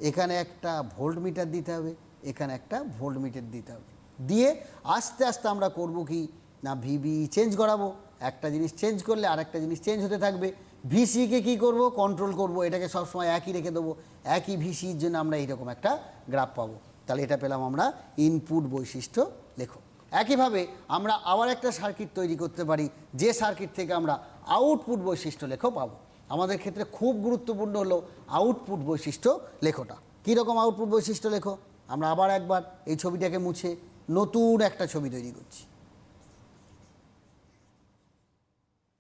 এখানে একটা ভোল্ট মিটার দিতে হবে, এখানে একটা ভোল্ট মিটার দিতে হবে। দিয়ে আস্তে আস্তে আমরা করব কি না, ভিবি চেঞ্জ করাবো। একটা জিনিস চেঞ্জ করলে আরেকটা জিনিস চেঞ্জ হতে থাকবে। ভিসিকে কি করব? কন্ট্রোল করব। এটাকে সবসময় একই রেখে দেবো। একই ভিসির জন্য আমরা এইরকম একটা গ্রাফ পাবো। তাহলে এটা পেলাম আমরা ইনপুট বৈশিষ্ট্য লেখো। একইভাবে আমরা আবার একটা সার্কিট তৈরি করতে পারি, যে সার্কিট থেকে আমরা আউটপুট বৈশিষ্ট্য লেখো পাবো। আমাদের ক্ষেত্রে খুব গুরুত্বপূর্ণ হলো আউটপুট বৈশিষ্ট্য লেখোটা। কীরকম আউটপুট বৈশিষ্ট্য লেখো? আমরা আবার একবার এই ছবিটাকে মুছে নতুন একটা ছবি তৈরি করছি,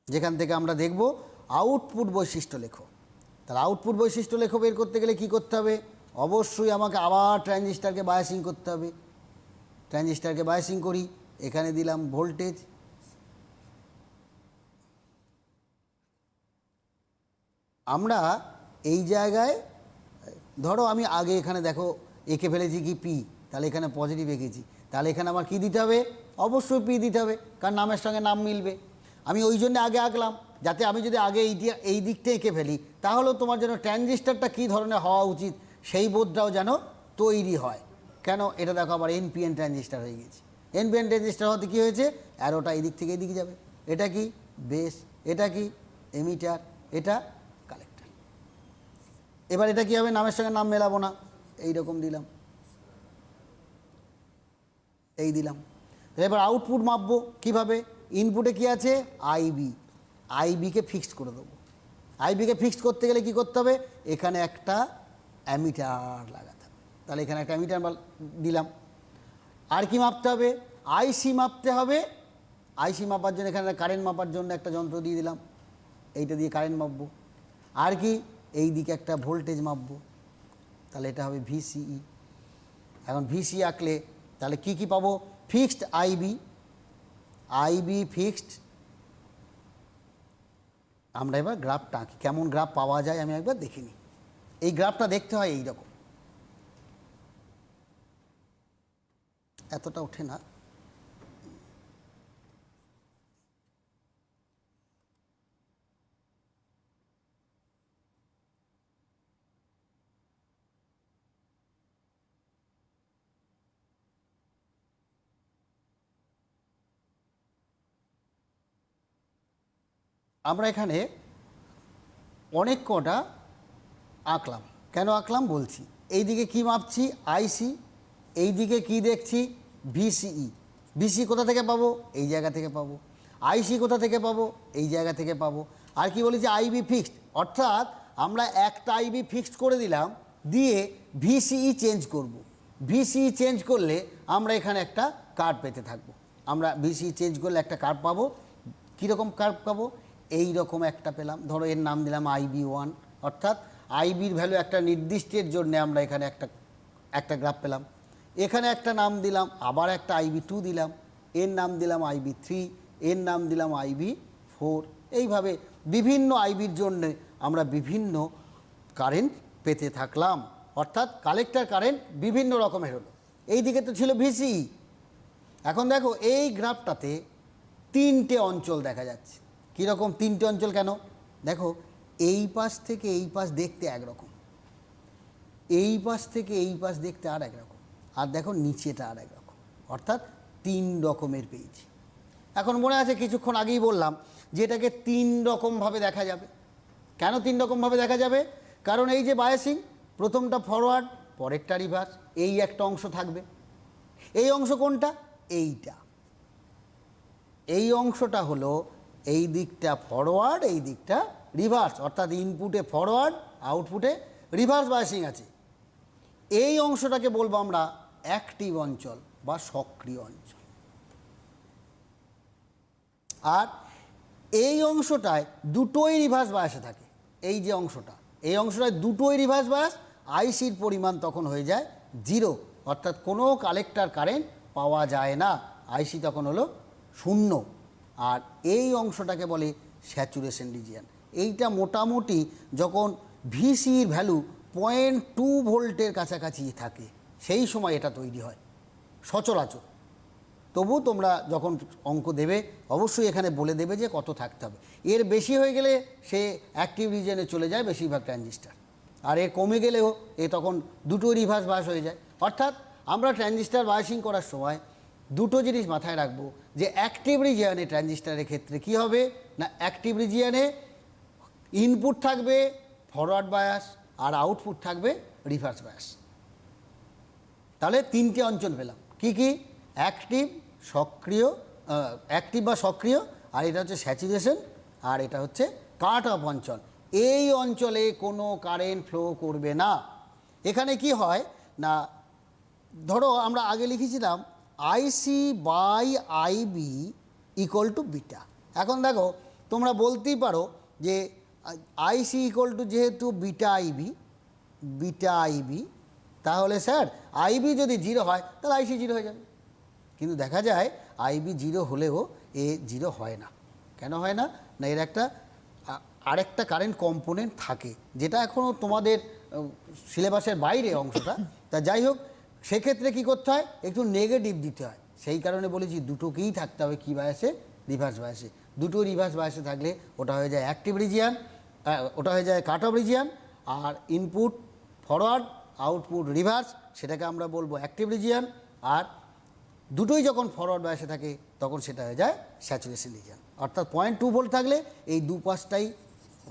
যেখান থেকে আমরা দেখব আউটপুট বৈশিষ্ট্য লেখো। তাহলে আউটপুট বৈশিষ্ট্য লেখো বের করতে গেলে কি করতে হবে? অবশ্যই আমাকে আবার ট্রানজিস্টারকে বায়াসিং করতে হবে। ট্রানজিস্টারকে বায়াসিং করি, এখানে দিলাম ভোল্টেজ, আমরা এই জায়গায় ধরো আমি আগে এখানে দেখো এঁকে ফেলেছি কি পি, তাহলে এখানে পজিটিভ এঁকেছি, তাহলে এখানে আমার কি দিতে হবে? অবশ্যই পি দিতে হবে, কারণ নামের সঙ্গে নাম মিলবে। আমি ওই জন্য আগে আঁকলাম, যাতে আমি যদি আগে এই দিকটা এঁকে ফেলি, তাহলেও তোমার যেন ট্রানজিস্টারটা কী ধরনের হওয়া উচিত সেই বোধটাও যেন তৈরি হয়। কেন? এটা দেখো আবার এনপিএন ট্রানজিস্টার হয়ে গেছে। এনপিএন ট্রানজিস্টার হতে কী হয়েছে? অ্যারোটা এই দিক থেকে এদিকে যাবে। এটা কি? বেস। এটা কি? এমিটার। এটা কালেক্টর। এবার এটা কী হবে? নামের সঙ্গে নাম মেলাবো না, এইরকম দিলাম, এই দিলাম। এবার আউটপুট মাপবো কীভাবে? ইনপুটে কি আছে? আইবি। আইবিকে ফিক্সড করে দেবো। আইবিকে ফিক্সড করতে গেলে কি করতে হবে? এখানে একটা অ্যামিটার লাগাতে হবে। তাহলে এখানে একটা অ্যামিটার দিলাম। আর কি মাপতে হবে? আইসি মাপতে হবে। আইসি মাপার জন্য এখানে কারেন্ট মাপার জন্য একটা যন্ত্র দিয়ে দিলাম, এইটা দিয়ে কারেন্ট মাপবো। আর কি? এই দিকে একটা ভোল্টেজ মাপবো, তাহলে এটা হবে ভিসিই। এখন ভিসি আঁকলে তাহলে কি কি পাবো? Fixed IB, IB fixed. আমরা এবার গ্রাফটা আঁকি, কেমন গ্রাফ পাওয়া যায় আমি একবার দেখিনি। এই গ্রাফটা দেখতে হয় এইরকম, এতটা ওঠে না। আমরা এখানে অনেক কটা আঁকলাম। কেন আঁকলাম বলছি। এই দিকে কী মাপছি? আইসি। এই দিকে কি দেখছি? ভিসিই। ভিসি কোথা থেকে পাবো? এই জায়গা থেকে পাবো। আইসি কোথা থেকে পাবো? এই জায়গা থেকে পাবো। আর কি বলেছি? আইবি ফিক্সড, অর্থাৎ আমরা একটা আইবি ফিক্সড করে দিলাম, দিয়ে ভিসিই চেঞ্জ করব। ভিসিই চেঞ্জ করলে আমরা এখানে একটা কার্ভ পেতে থাকবো। আমরা ভিসিই চেঞ্জ করলে একটা কার্ভ পাবো। কীরকম কার্ভ পাবো? এই রকম একটা পেলাম। ধরো এর নাম দিলাম IB1, অর্থাৎ আইবির ভ্যালু একটা নির্দিষ্টের জন্য আমরা এখানে একটা গ্রাফ পেলাম। এখানে একটা নাম দিলাম, আবার একটা IB2 দিলাম, এর নাম দিলাম IB3, এর নাম দিলাম IB4। এইভাবে বিভিন্ন আইবির জন্যে আমরা বিভিন্ন কারেন্ট পেতে থাকলাম, অর্থাৎ কালেক্টর কারেন্ট বিভিন্ন রকমের হলো। এই দিকে তো ছিল ভিসি। এখন দেখো এই গ্রাফটাতে তিনটে অঞ্চল দেখা যাচ্ছে। কীরকম তিনটে অঞ্চল? কেন? দেখো এই পাশ থেকে এই পাশ দেখতে একরকম, এই পাশ থেকে এই পাশ দেখতে আর একরকম, আর দেখো নিচেটা আর একরকম। অর্থাৎ 3 রকমের পেয়েছি। এখন মনে আছে কিছুক্ষণ আগেই বললাম যে এটাকে 3 রকমভাবে দেখা যাবে। কেন 3 রকমভাবে দেখা যাবে? কারণ এই যে বায়াসিং, প্রথমটা ফরওয়ার্ড, পরেরটা রিভার্স, এই একটা অংশ থাকবে। এই অংশ কোনটা? এইটা। এই অংশটা হলো এই দিকটা ফরওয়ার্ড, এই দিকটা রিভার্স, অর্থাৎ ইনপুটে ফরওয়ার্ড, আউটপুটে রিভার্স বায়াসিং আছে। এই অংশটাকে বলবো আমরা অ্যাক্টিভ অঞ্চল বা সক্রিয় অঞ্চল। আর এই অংশটায় দুটোই রিভার্স বায়াসে থাকে। এই যে অংশটা, এই অংশটায় দুটোই রিভার্স বায়াস, আইসির পরিমাণ তখন হয়ে যায় 0, অর্থাৎ কোনো কালেক্টর কারেন্ট পাওয়া যায় না, আইসি তখন হলো 0। আর এই অংশটাকে বলে স্যাচুরেশন রিজিয়ন। এইটা মোটামুটি যখন ভিসির ভ্যালু 0.2 ভোল্টের কাছাকাছি থাকে সেই সময় এটা তৈরি হয় সচরাচর। তবু তোমরা যখন অঙ্ক দেবে অবশ্যই এখানে বলে দেবে যে কত থাকতে হবে। এর বেশি হয়ে গেলে সে অ্যাক্টিভ রিজিয়নে চলে যায় বেশিরভাগ ট্রানজিস্টার, আর এর কমে গেলেও এ তখন দুটো রিভার্স বায়াস হয়ে যায়। অর্থাৎ আমরা ট্রানজিস্টার বায়াসিং করার সময় দুটো জিনিস মাথায় রাখবো, যে অ্যাক্টিভ রিজিয়নে ট্রানজিস্টারের ক্ষেত্রে কি হবে না, অ্যাক্টিভ রিজিয়নে ইনপুট থাকবে ফরওয়ার্ড বায়াস আর আউটপুট থাকবে রিভার্স বায়াস। তাহলে 3টে অঞ্চল পেলাম, কি কি? অ্যাক্টিভ, সক্রিয়, অ্যাক্টিভ বা সক্রিয়, আর এটা হচ্ছে স্যাচুরেশন, আর এটা হচ্ছে কাট অফ অঞ্চল। এই অঞ্চলে কোনো কারেন্ট ফ্লো করবে না। এখানে কি হয় না, ধরো আমরা আগে লিখেছিলাম IC by IB equal to beta. এখন দেখো তোমরা বলতেই পারো যে আইসি ইকুয়াল টু যেহেতু বিটা আইবি, তাহলে স্যার আইবি যদি 0 হয় তাহলে আইসি 0 হয়ে যাবে। কিন্তু দেখা যায় আইবি 0 হলেও এ 0 হয় না। কেন হয় না? না, এর একটা আরেকটা কারেন্ট কম্পোনেন্ট থাকে, যেটা এখনও তোমাদের সিলেবাসের বাইরে অংশটা। তা যাই হোক, সেক্ষেত্রে কী করতে হয়, একটু নেগেটিভ দিতে হয়। সেই কারণে বলেছি দুটোকেই থাকতে হবে কী বায়াসে, রিভার্স বায়াসে। দুটো রিভার্স বায়াসে থাকলে ওটা হয়ে যায় অ্যাক্টিভ রিজিয়ন, ওটা হয়ে যায় কাট অফ রিজিয়ন, আর ইনপুট ফরওয়ার্ড, আউটপুট রিভার্স, সেটাকে আমরা বলবো অ্যাক্টিভ রিজিয়ন। আর দুটোই যখন ফরওয়ার্ড বায়াসে থাকে তখন সেটা হয়ে যায় স্যাচুরেশন রিজিয়ন। অর্থাৎ 0.2 ভোল্ট থাকলে এই দুপাশটাই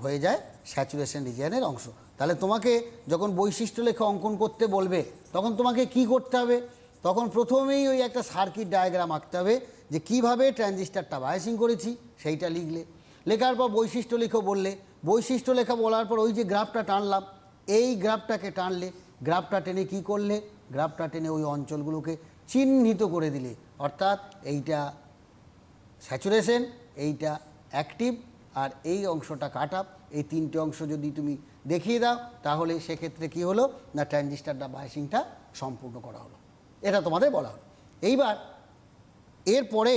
হয়ে যায় স্যাচুরেশন রিজিয়নের অংশ। তাহলে তোমাকে যখন বৈশিষ্ট্য লেখা অঙ্কন করতে বলবে তখন তোমাকে কি করতে হবে? তখন প্রথমেই ওই একটা সার্কিট ডায়াগ্রাম আঁকতে হবে, যে কিভাবে ট্রানজিস্টারটা বায়াসিং করেছি সেইটা লিখলে। লেখার পর বৈশিষ্ট্য লিখো বললে, বৈশিষ্ট্য লেখা বলার পর ওই যে গ্রাফটা টানলাম, এই গ্রাফটাকে টানলে, গ্রাফটা টেনে কি করলে, গ্রাফটা টেনে ওই অঞ্চলগুলোকে চিহ্নিত করে দিলে। অর্থাৎ এইটা স্যাচুরেশন, এইটা অ্যাক্টিভ, আর এই অংশটা কাট আপ। এই 3টে অংশ যদি তুমি দেখিয়ে দাও তাহলে সেক্ষেত্রে কি হলো না, ট্রানজিস্টারটা বায়াসিংটা সম্পূর্ণ করা হলো। এটা তোমাদের বলা হলো। এইবার এরপরে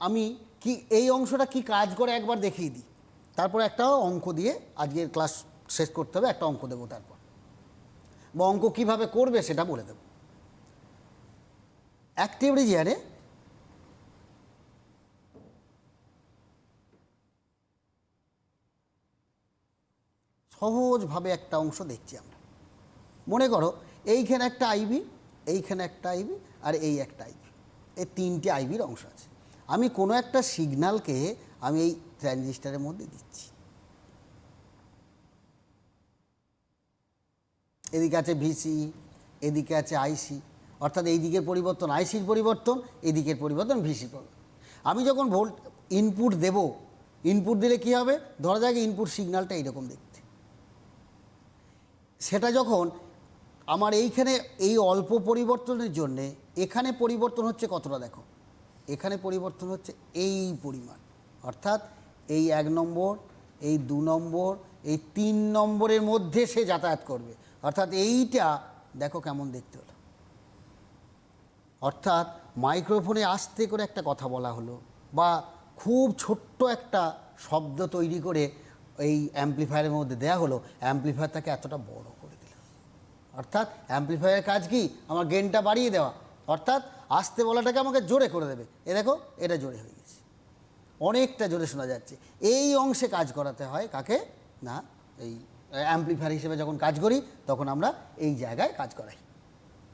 আমি কি এই অংশটা কি কাজ করে একবার দেখিয়ে দিই, তারপর একটা অঙ্ক দিয়ে আজকের ক্লাস শেষ করতে হবে। একটা অঙ্ক দেবো, তারপর বা অঙ্ক কীভাবে করবে সেটা বলে দেব। অ্যাক্টিভ রিজিয়নে সহজভাবে একটা অংশ দেখছি আমরা। মনে করো এইখানে একটা আইবি, এইখানে একটা আইবি, আর এই একটা আইবি, এই 3টে আইবির অংশ আছে। আমি কোনো একটা সিগন্যালকে আমি এই ট্রানজিস্টারের মধ্যে দিচ্ছি। এদিকে আছে ভিসি, এদিকে আছে আইসি, অর্থাৎ এই দিকের পরিবর্তন আইসির পরিবর্তন, এদিকের পরিবর্তন ভিসির পরিবর্তন। আমি যখন ভোল্ট ইনপুট দেব, ইনপুট দিলে কি হবে, ধরা যাক ইনপুট সিগন্যালটা এইরকম দেখতে। সেটা যখন আমার এইখানে এই অল্প পরিবর্তনের জন্যে এখানে পরিবর্তন হচ্ছে কতটা, দেখো এখানে পরিবর্তন হচ্ছে এই পরিমাণ। অর্থাৎ এই 1 নম্বর, এই 2 নম্বর, এই 3 নম্বরের মধ্যে সে যাতায়াত করবে। অর্থাৎ এইটা দেখো কেমন দেখতে হলো। অর্থাৎ মাইক্রোফোনে আস্তে করে একটা কথা বলা হলো, বা খুব ছোট্ট একটা শব্দ তৈরি করে এই অ্যাম্প্লিফায়ারের মধ্যে দেয়া হলো, অ্যাম্প্লিফায়ার তাকে এতটা বড় করে দিল। অর্থাৎ অ্যাম্প্লিফায়ারের কাজ কি, আমার গেনটা বাড়িয়ে দেওয়া। অর্থাৎ আস্তে বলাটাকে আমাকে জোরে করে দেবে। এ দেখো এটা জোরে হয়ে গেছে, অনেকটা জোরে শোনা যাচ্ছে। এই অংশে কাজ করাতে হয় কাকে না, এই অ্যাম্প্লিফায়ার হিসেবে যখন কাজ করি তখন আমরা এই জায়গায় কাজ করাই।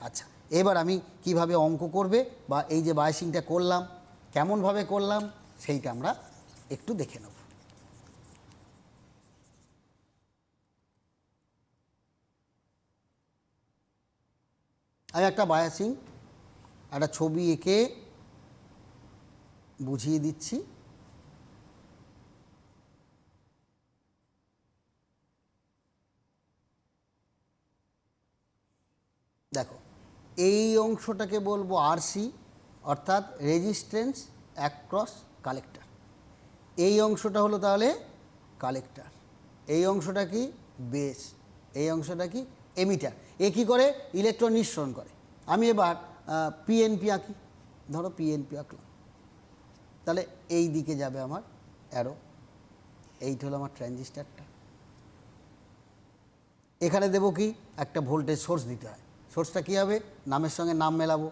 আচ্ছা, এবার আমি কিভাবে অঙ্ক করবে বা এই যে বায়াসিংটা করলাম কেমনভাবে করলাম সেইটা আমরা একটু দেখে নেব। আমি একটা বায়াসিং একটা ছবি এঁকে বুঝিয়ে দিচ্ছি। দেখো এই অংশটাকে বলবো আরসি অর্থাৎ রেজিস্ট্যান্স অ্যাক্রস কালেক্টর। এই অংশটা হলো তাহলে কালেক্টর, এই অংশটা কি বেস, এই অংশটা কি এমিটার। এ কী করে ইলেকট্রন নিঃসরণ করে। আমি এবার পিএনপি আঁকি, ধরো পিএনপি আঁকলাম, তাহলে এই দিকে যাবে আমার অ্যারো, এইটা হলো আমার ট্রানজিস্টারটা। এখানে দেবো কি একটা ভোল্টেজ সোর্স দিতে হয়, সোর্সটা কী হবে নামের সঙ্গে নাম মেলাবো।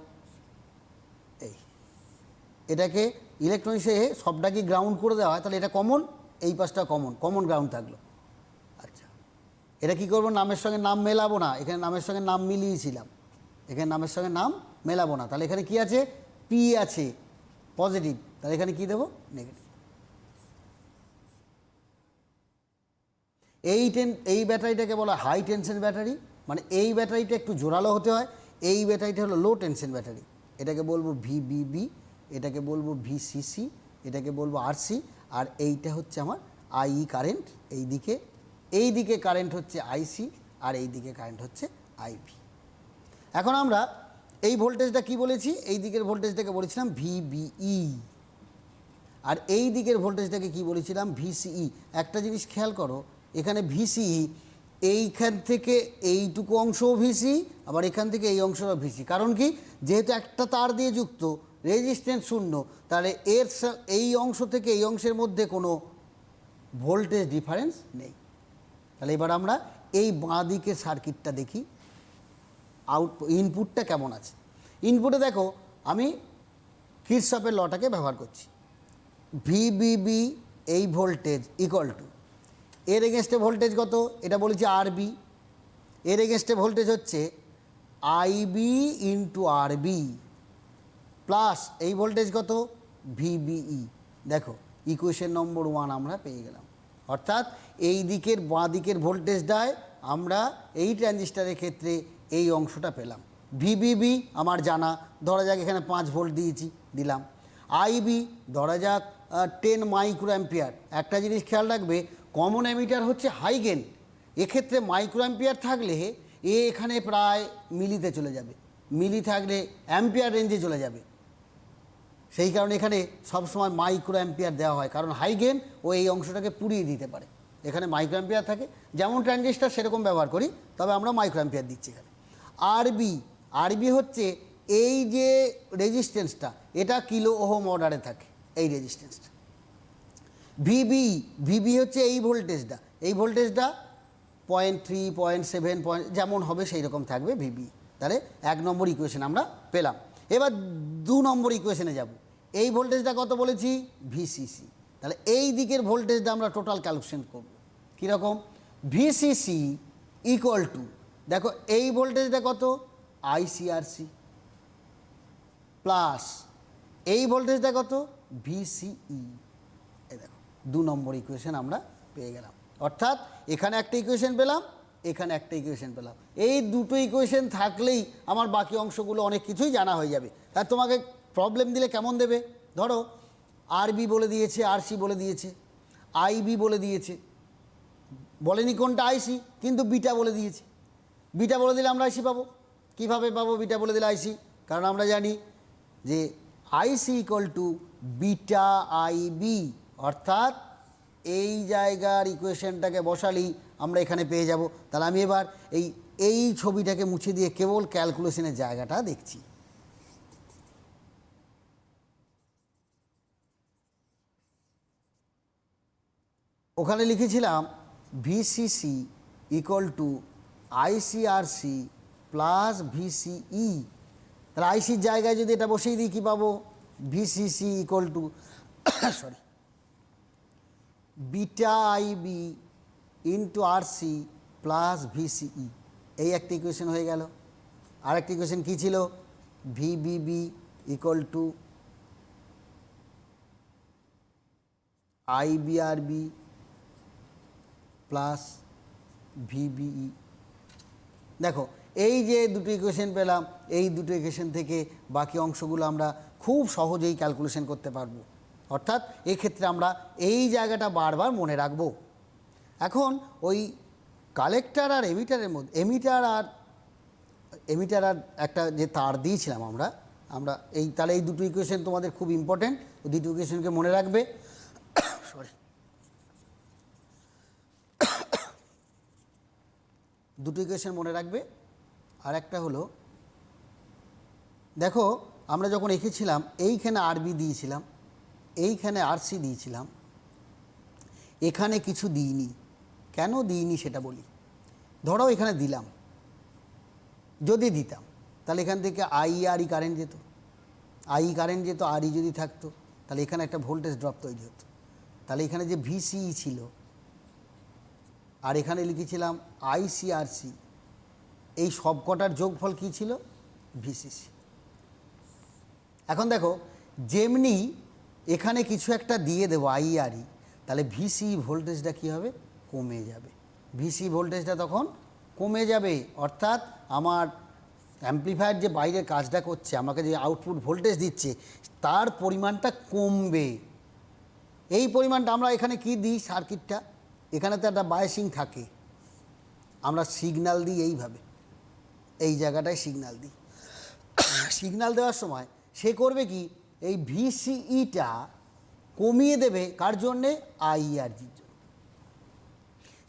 এই এটাকে ইলেকট্রনিক্সে সবটা কি গ্রাউন্ড করে দেওয়া হয়, তাহলে এটা কমন, এই পাশটা কমন, কমন গ্রাউন্ড থাকলো। আচ্ছা এটা কি করব নামের সঙ্গে নাম মেলাবো না, এখানে নামের সঙ্গে নাম মিলিয়েছিলাম, এখানে নামের সঙ্গে নাম মেলাবো না, তাহলে এখানে কি আছে পি আছে পজিটিভ, তাহলে এখানে কি দেবো নেগেটিভ। এই ব্যাটারিটাকে বলা হাই টেনশন ব্যাটারি, মানে এই ব্যাটারিটা একটু জোরালো হতে হয়। এই ব্যাটারিটা হলো লো টেনশন ব্যাটারি, এটাকে বলবো ভিবিবি, এটাকে বলবো ভিসিসি, এটাকে বলবো আরসি। আর এইটা হচ্ছে আমার আইই কারেন্ট, এই দিকে কারেন্ট হচ্ছে আইসি, আর এই দিকে কারেন্ট হচ্ছে আইভি। এখন আমরা এই ভোল্টেজটা কি বলেছি, এই দিকের ভোল্টেজটাকে বলেছিলাম ভিবিই, আর এই দিকের ভোল্টেজটাকে কি বলেছিলাম ভিসিই। একটা জিনিস খেয়াল করো, এখানে ভিসিই এইখান থেকে এইটুকু অংশও ভিসি, আবার এখান থেকে এই অংশটাও ভিসি। কারণ কি, যেহেতু একটা তার দিয়ে যুক্ত, রেজিস্ট্যান্স শূন্য, তাহলে এই অংশ থেকে এই অংশের মধ্যে কোনো ভোল্টেজ ডিফারেন্স নেই। তাহলে এবার আমরা এই বাঁ দিকের সার্কিটটা দেখি, ইনপুটটা কেমন আছে। ইনপুটে দেখো আমি কিরশফের লটাকে ব্যবহার করছি। ভিবিবি এই ভোল্টেজ ইকুয়াল টু এর এগেনস্টে ভোল্টেজ কত, এটা বলেছি আরবি, এর এগেনস্টে ভোল্টেজ হচ্ছে আইবি ইন্টু আরবি প্লাস এই ভোল্টেজ কত ভিবিই। দেখো ইকুয়েশন নম্বর 1 আমরা পেয়ে গেলাম, অর্থাৎ এই দিকের বাঁ দিকের ভোল্টেজটায় আমরা এই ট্রানজিস্টারের ক্ষেত্রে এই অংশটা পেলাম। ভিবিবি আমার জানা, ধরা যাক এখানে 5 ভোল্ট দিলাম। আইবি ধরা যাক 10 মাইক্রো অ্যাম্পিয়ার। একটা জিনিস খেয়াল রাখবে, কমন এমিটার হচ্ছে হাই গেন, এক্ষেত্রে মাইক্রো অ্যাম্পিয়ার থাকলে এখানে প্রায় মিলিতে চলে যাবে, মিলি থাকলে অ্যাম্পিয়ার রেঞ্জে চলে যাবে। সেই কারণে এখানে সবসময় মাইক্রো অ্যাম্পিয়ার দেওয়া হয়, কারণ হাই গেন ও এই অংশটাকে পুড়িয়ে দিতে পারে। এখানে মাইক্রো অ্যাম্পিয়ার থাকে, যেমন ট্রানজিস্টার সেরকম ব্যবহার করি, তবে আমরা মাইক্রো অ্যাম্পিয়ার দিচ্ছি এখানে। আরবি হচ্ছে এই যে রেজিস্ট্যান্সটা, এটা কিলো ওহম অর্ডারে থাকে এই রেজিস্ট্যান্সটা। ভিবি হচ্ছে এই ভোল্টেজটা, এই ভোল্টেজটা 0.3 0.7 যেমন হবে সেই রকম থাকবে ভিবি। তাহলে 1 নম্বর ইকুয়েশন আমরা পেলাম। এবার 2 নম্বর ইকুয়েশনে যাব। এই ভোল্টেজটা কত বলেছি ভিসিসি, তাহলে এই দিকের ভোল্টেজটা আমরা টোটাল ক্যালকুলেশন করব কীরকম, ভিসিসি ইকুয়াল টু, দেখো এই ভোল্টেজটা কত আইসিআরসি প্লাস এই ভোল্টেজটা কত ভিসিই। এই দেখো 2 নম্বর ইকুয়েশন আমরা পেয়ে গেলাম, অর্থাৎ এখানে একটা ইকুয়েশন পেলাম, এখানে একটা ইকুয়েশন পেলাম। এই দুটো ইকুয়েশন থাকলেই আমার বাকি অংশগুলো অনেক কিছুই জানা হয়ে যাবে। আর তোমাকে প্রবলেম দিলে কেমন দেবে, ধরো আরবি বলে দিয়েছে, আরসি বলে দিয়েছে, আইবি বলে দিয়েছে, বলেনি কোনটা আইসি, কিন্তু বিটা বলে দিয়েছে। বিটা বলে দিলে আমরা আইসি পাবো। কীভাবে পাবো বিটা বলে দিলে আইসি, কারণ আমরা জানি যে IC equal to beta IB, অর্থাৎ এই জায়গার ইকুয়েশনটাকে বসালেই আমরা এখানে পেয়ে যাব। তাহলে আমি এবার এই ছবিটাকে মুছে দিয়ে কেবল ক্যালকুলেশনের জায়গাটা দেখছি। ওখানে লিখেছিলাম VCC equal to ICRC plus VCE. তাহলে আইসির জায়গায় যদি এটা বসিয়ে দিই কী পাবো, VCC equal to beta IB into RC plus VCE. এই একটা ইকুয়েশন হয়ে গেল। আরেকটি ইকুয়েশন কী ছিল, VBB equal to IBRB plus VBE. দেখো এই যে দুটো ইকুয়েশন পেলাম, এই দুটো ইকুয়েশন থেকে বাকি অংশগুলো আমরা খুব সহজেই ক্যালকুলেশন করতে পারবো। অর্থাৎ এক্ষেত্রে আমরা এই জায়গাটা বারবার মনে রাখবো। এখন ওই কালেক্টর আর এমিটারের মধ্যে এমিটার আর একটা যে তার দিয়েছিলাম আমরা এই তাহলে এই দুটো ইকুয়েশন তোমাদের খুব ইম্পর্টেন্ট, ওই দুটো ইকুয়েশনকে মনে রাখবে। সরি, দুটো ইকুয়েশন মনে রাখবে। আর একটা হলো, দেখো আমরা যখন এঁকেছিলাম এইখানে আরবি দিয়েছিলাম, এইখানে আরসি দিয়েছিলাম, এখানে কিছু দিইনি। কেন দিইনি সেটা বলি। ধরো এখানে দিলাম, যদি দিতাম তাহলে এখান থেকে আইআরই কারেন্ট যেত, কারেন্ট যেত, আরই যদি থাকতো তাহলে এখানে একটা ভোল্টেজ ড্রপ তৈরি হতো। তাহলে এখানে যে ভিসিই ছিল আর এখানে লিখেছিলাম আইসিআরসি, এই সবকটার যোগফল কী ছিল, ভিসিসি। এখন দেখো যেমনি এখানে কিছু একটা দিয়ে দেবো আইআরই, তাহলে ভিসি ভোল্টেজটা কী হবে, কমে যাবে। ভিসি ভোল্টেজটা তখন কমে যাবে, অর্থাৎ আমার অ্যাম্প্লিফায়ার যে বাইরের কাজটা করছে, আমাকে যে আউটপুট ভোল্টেজ দিচ্ছে তার পরিমাণটা কমবে। এই পরিমাণটা আমরা এখানে কি দিই, সার্কিটটা এখানে তো একটা বায়াসিং থাকে, আমরা সিগন্যাল দিই এইভাবে, এই জায়গাটায় সিগন্যাল দিই। সিগন্যাল দেওয়ার সময় সে করবে কি, এই ভিসিইটা কমিয়ে দেবে, কার জন্যে, আইআরজির জন্য।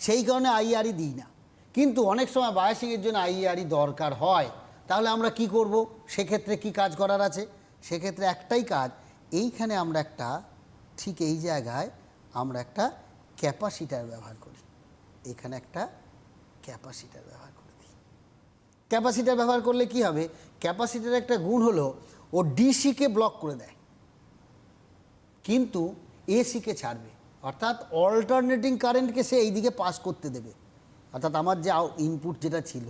সেই কারণে আইআরই দিই না, কিন্তু অনেক সময় বায়াসিংয়ের জন্য আইআরই দরকার হয়। তাহলে আমরা কি করব, সেক্ষেত্রে কি কাজ করার আছে, সেক্ষেত্রে একটাই কাজ, এইখানে আমরা একটা, ঠিক এই জায়গায় আমরা একটা ক্যাপাসিটার ব্যবহার করি, এখানে একটা ক্যাপাসিটার ব্যবহার করে দিই। ক্যাপাসিটার ব্যবহার করলে কি হবে, ক্যাপাসিটার একটা গুণ হলো ও ডিসিকে ব্লক করে দেয় কিন্তু এসিকে ছাড়বে, অর্থাৎ অল্টারনেটিং কারেন্টকে সে এই দিকে পাস করতে দেবে। অর্থাৎ আমার যে ইনপুট যেটা ছিল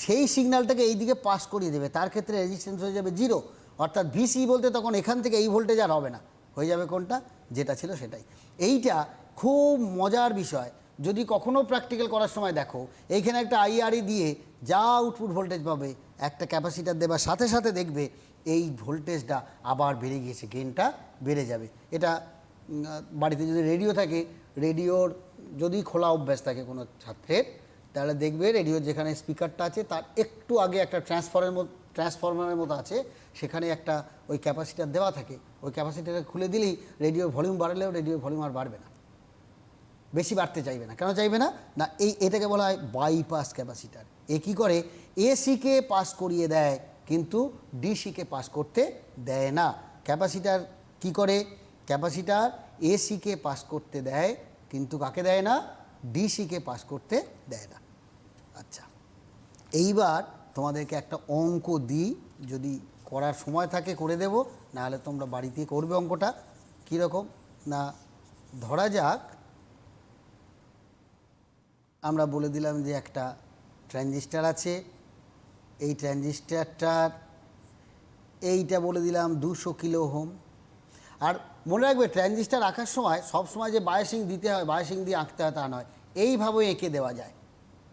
সেই সিগন্যালটাকে এই দিকে পাস করিয়ে দেবে, তার ক্ষেত্রে রেজিস্ট্যান্স হয়ে যাবে 0। অর্থাৎ ভিসি বলতে তখন এখান থেকে এই ভোল্টেজ আর হবে না, হয়ে যাবে কোনটা, যেটা ছিল সেটাই। এইটা খুব মজার বিষয়, যদি কখনও প্র্যাকটিক্যাল করার সময় দেখো, এইখানে একটা আইআরই দিয়ে যা আউটপুট ভোল্টেজ পাবে, একটা ক্যাপাসিটার দেবার সাথে সাথে দেখবে এই ভোল্টেজটা আবার বেড়ে গিয়েছে, গেইনটা বেড়ে যাবে। এটা বাড়িতে যদি রেডিও থাকে, রেডিওর যদি খোলা অভ্যাস থাকে কোনো ছাত্রের, তাহলে দেখবে রেডিওর যেখানে স্পিকারটা আছে তার একটু আগে একটা ট্রান্সফরমারের মতো আছে, সেখানে একটা ওই ক্যাপাসিটার দেওয়া থাকে। ওই ক্যাপাসিটারটা খুলে দিলেই রেডিওর ভলিউম বাড়লেও রেডিওর ভলিউম আর বাড়বে না, বেশি বাড়তে চাইবে না। কেন চাইবে না, না এটাকে বলা হয় বাইপাস ক্যাপাসিটার। এ কী করে, এসিকে পাস করিয়ে দেয় কিন্তু ডিসিকে পাস করতে দেয় না। ক্যাপাসিটার কি করে, ক্যাপাসিটার এসিকে পাস করতে দেয় কিন্তু কাকে দেয় না, ডিসিকে পাস করতে দেয় না। আচ্ছা, এইবার তোমাদেরকে একটা অঙ্ক দিই, যদি করার সময় থাকে করে দেব, নাহলে তোমরা বাড়িতে করবে অঙ্কটা। কীরকম না, ধরা যাক আমরা বলে দিলাম যে একটা ট্রানজিস্টার আছে, এই ট্রানজিস্টারটার এইটা বলে দিলাম 200 কিলো ওহম। আর মনে রাখবে ট্রানজিস্টার আঁকার সময় সব সময় যে বায়াসিং দিতে হয়, বায়াসিং দিয়ে আঁকতে হয় তা নয়, এইভাবে এঁকে দেওয়া যায়।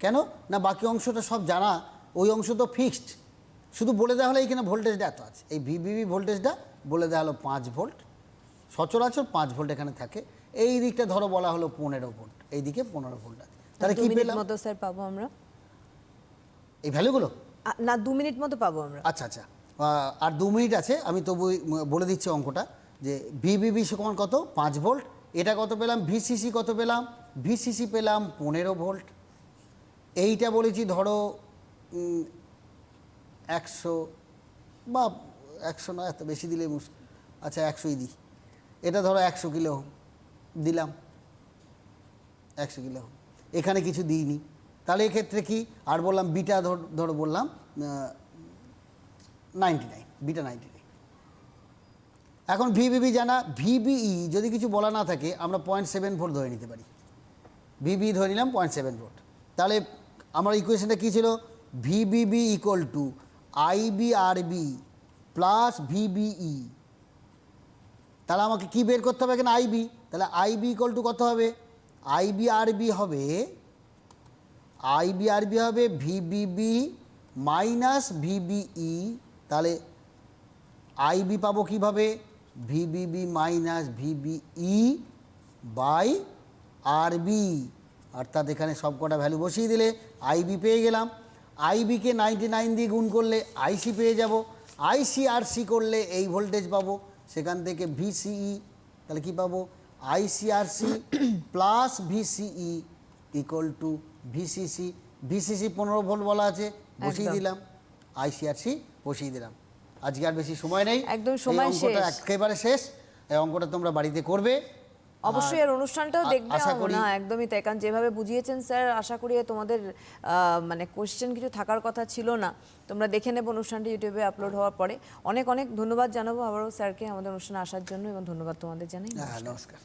কেন না, বাকি অংশটা সব জানা, ওই অংশ তো ফিক্সড, শুধু বলে দেওয়া হলো এইখানে ভোল্টেজটা এত আছে, এই ভিবিবি ভোল্টেজটা বলে দেওয়া হলো 5 ভোল্ট, সচরাচর 5 ভোল্ট এখানে থাকে। এই দিকটা ধরো বলা হলো 15 ভোল্ট, এই দিকে 15 ভোল্ট আছে। তাহলে কি পেলাম মতো স্যার পাবো আমরা এই ভ্যালুগুলো, না 2 মিনিট মতো পাবো আমরা। আচ্ছা আচ্ছা, আর 2 মিনিট আছে, আমি তবু বলে দিচ্ছি অঙ্কটা, যে ভিবিবি সমান কত, 5 ভোল্ট। এটা কত পেলাম, ভিসিসি কত পেলাম, ভিসিসি পেলাম 15 ভোল্ট। এইটা বলেছি ধরো 100 বা 100 নয়, এত বেশি দিলে আচ্ছা 100ই দিই, এটা ধরো 100 কিলো দিলাম, 100 কিলো। এখানে কিছু দিইনি, তাহলে এক্ষেত্রে কি, আর বললাম বিটা ধরো বললাম 99, বিটা 99। এখন ভিবিবি জানা, ভিবিই যদি কিছু বলা না থাকে আমরা 0.7 ভোল্ট ধরে নিতে পারি, ভিবিই ধরে নিলাম 0.7 ভোল্ট। তাহলে আমার ইকুয়েশনটা কী ছিল, VBB equal two IBRB plus VBE, তাহলে আমাকে কি বের করতে হবে এখানে? IB। তাহলে IB ইকুয়াল টু কত হবে? IBRB হবে VBB মাইনাস VBE। তাহলে IB পাবো কীভাবে? VBB minus VBE by RB, অর্থাৎ এখানে সব কটা ভ্যালু বসিয়ে দিলে IB পেয়ে গেলাম। IBকে 99 দিয়ে গুণ করলে IC পেয়ে যাব। ICRC করলে এই ভোল্টেজ পাবো, সেখান থেকে VCE, তাহলে কি পাবো? ICRC plus VCE equal to VCC। VCC 15 volt বলা আছে, বসিয়ে একদম। দিলাম। ICRC বসিয়ে দিলাম। আজকে আর বেশি সময় নেই, একদম সময় এই অঙ্কটা শেষ। একেবারে শেষ। এই অঙ্কটা তোমরা বাড়িতে করবে। অবশ্যই এর অনুষ্ঠানটাও দেখবে। আশা করি না, একদমই তাই, কারণ যেভাবে বুঝিয়েছেন স্যার, আশা করি তোমাদের মানে কোশ্চেন কিছু থাকার কথা ছিল না। তোমরা দেখে নেবে অনুষ্ঠানটি ইউটিউবে আপলোড হওয়ার পরে। অনেক অনেক ধন্যবাদ জানাবো আবারও স্যারকে আমাদের অনুষ্ঠানে আসার জন্য, এবং ধন্যবাদ তোমাদের জানাই। হ্যাঁ, নমস্কার।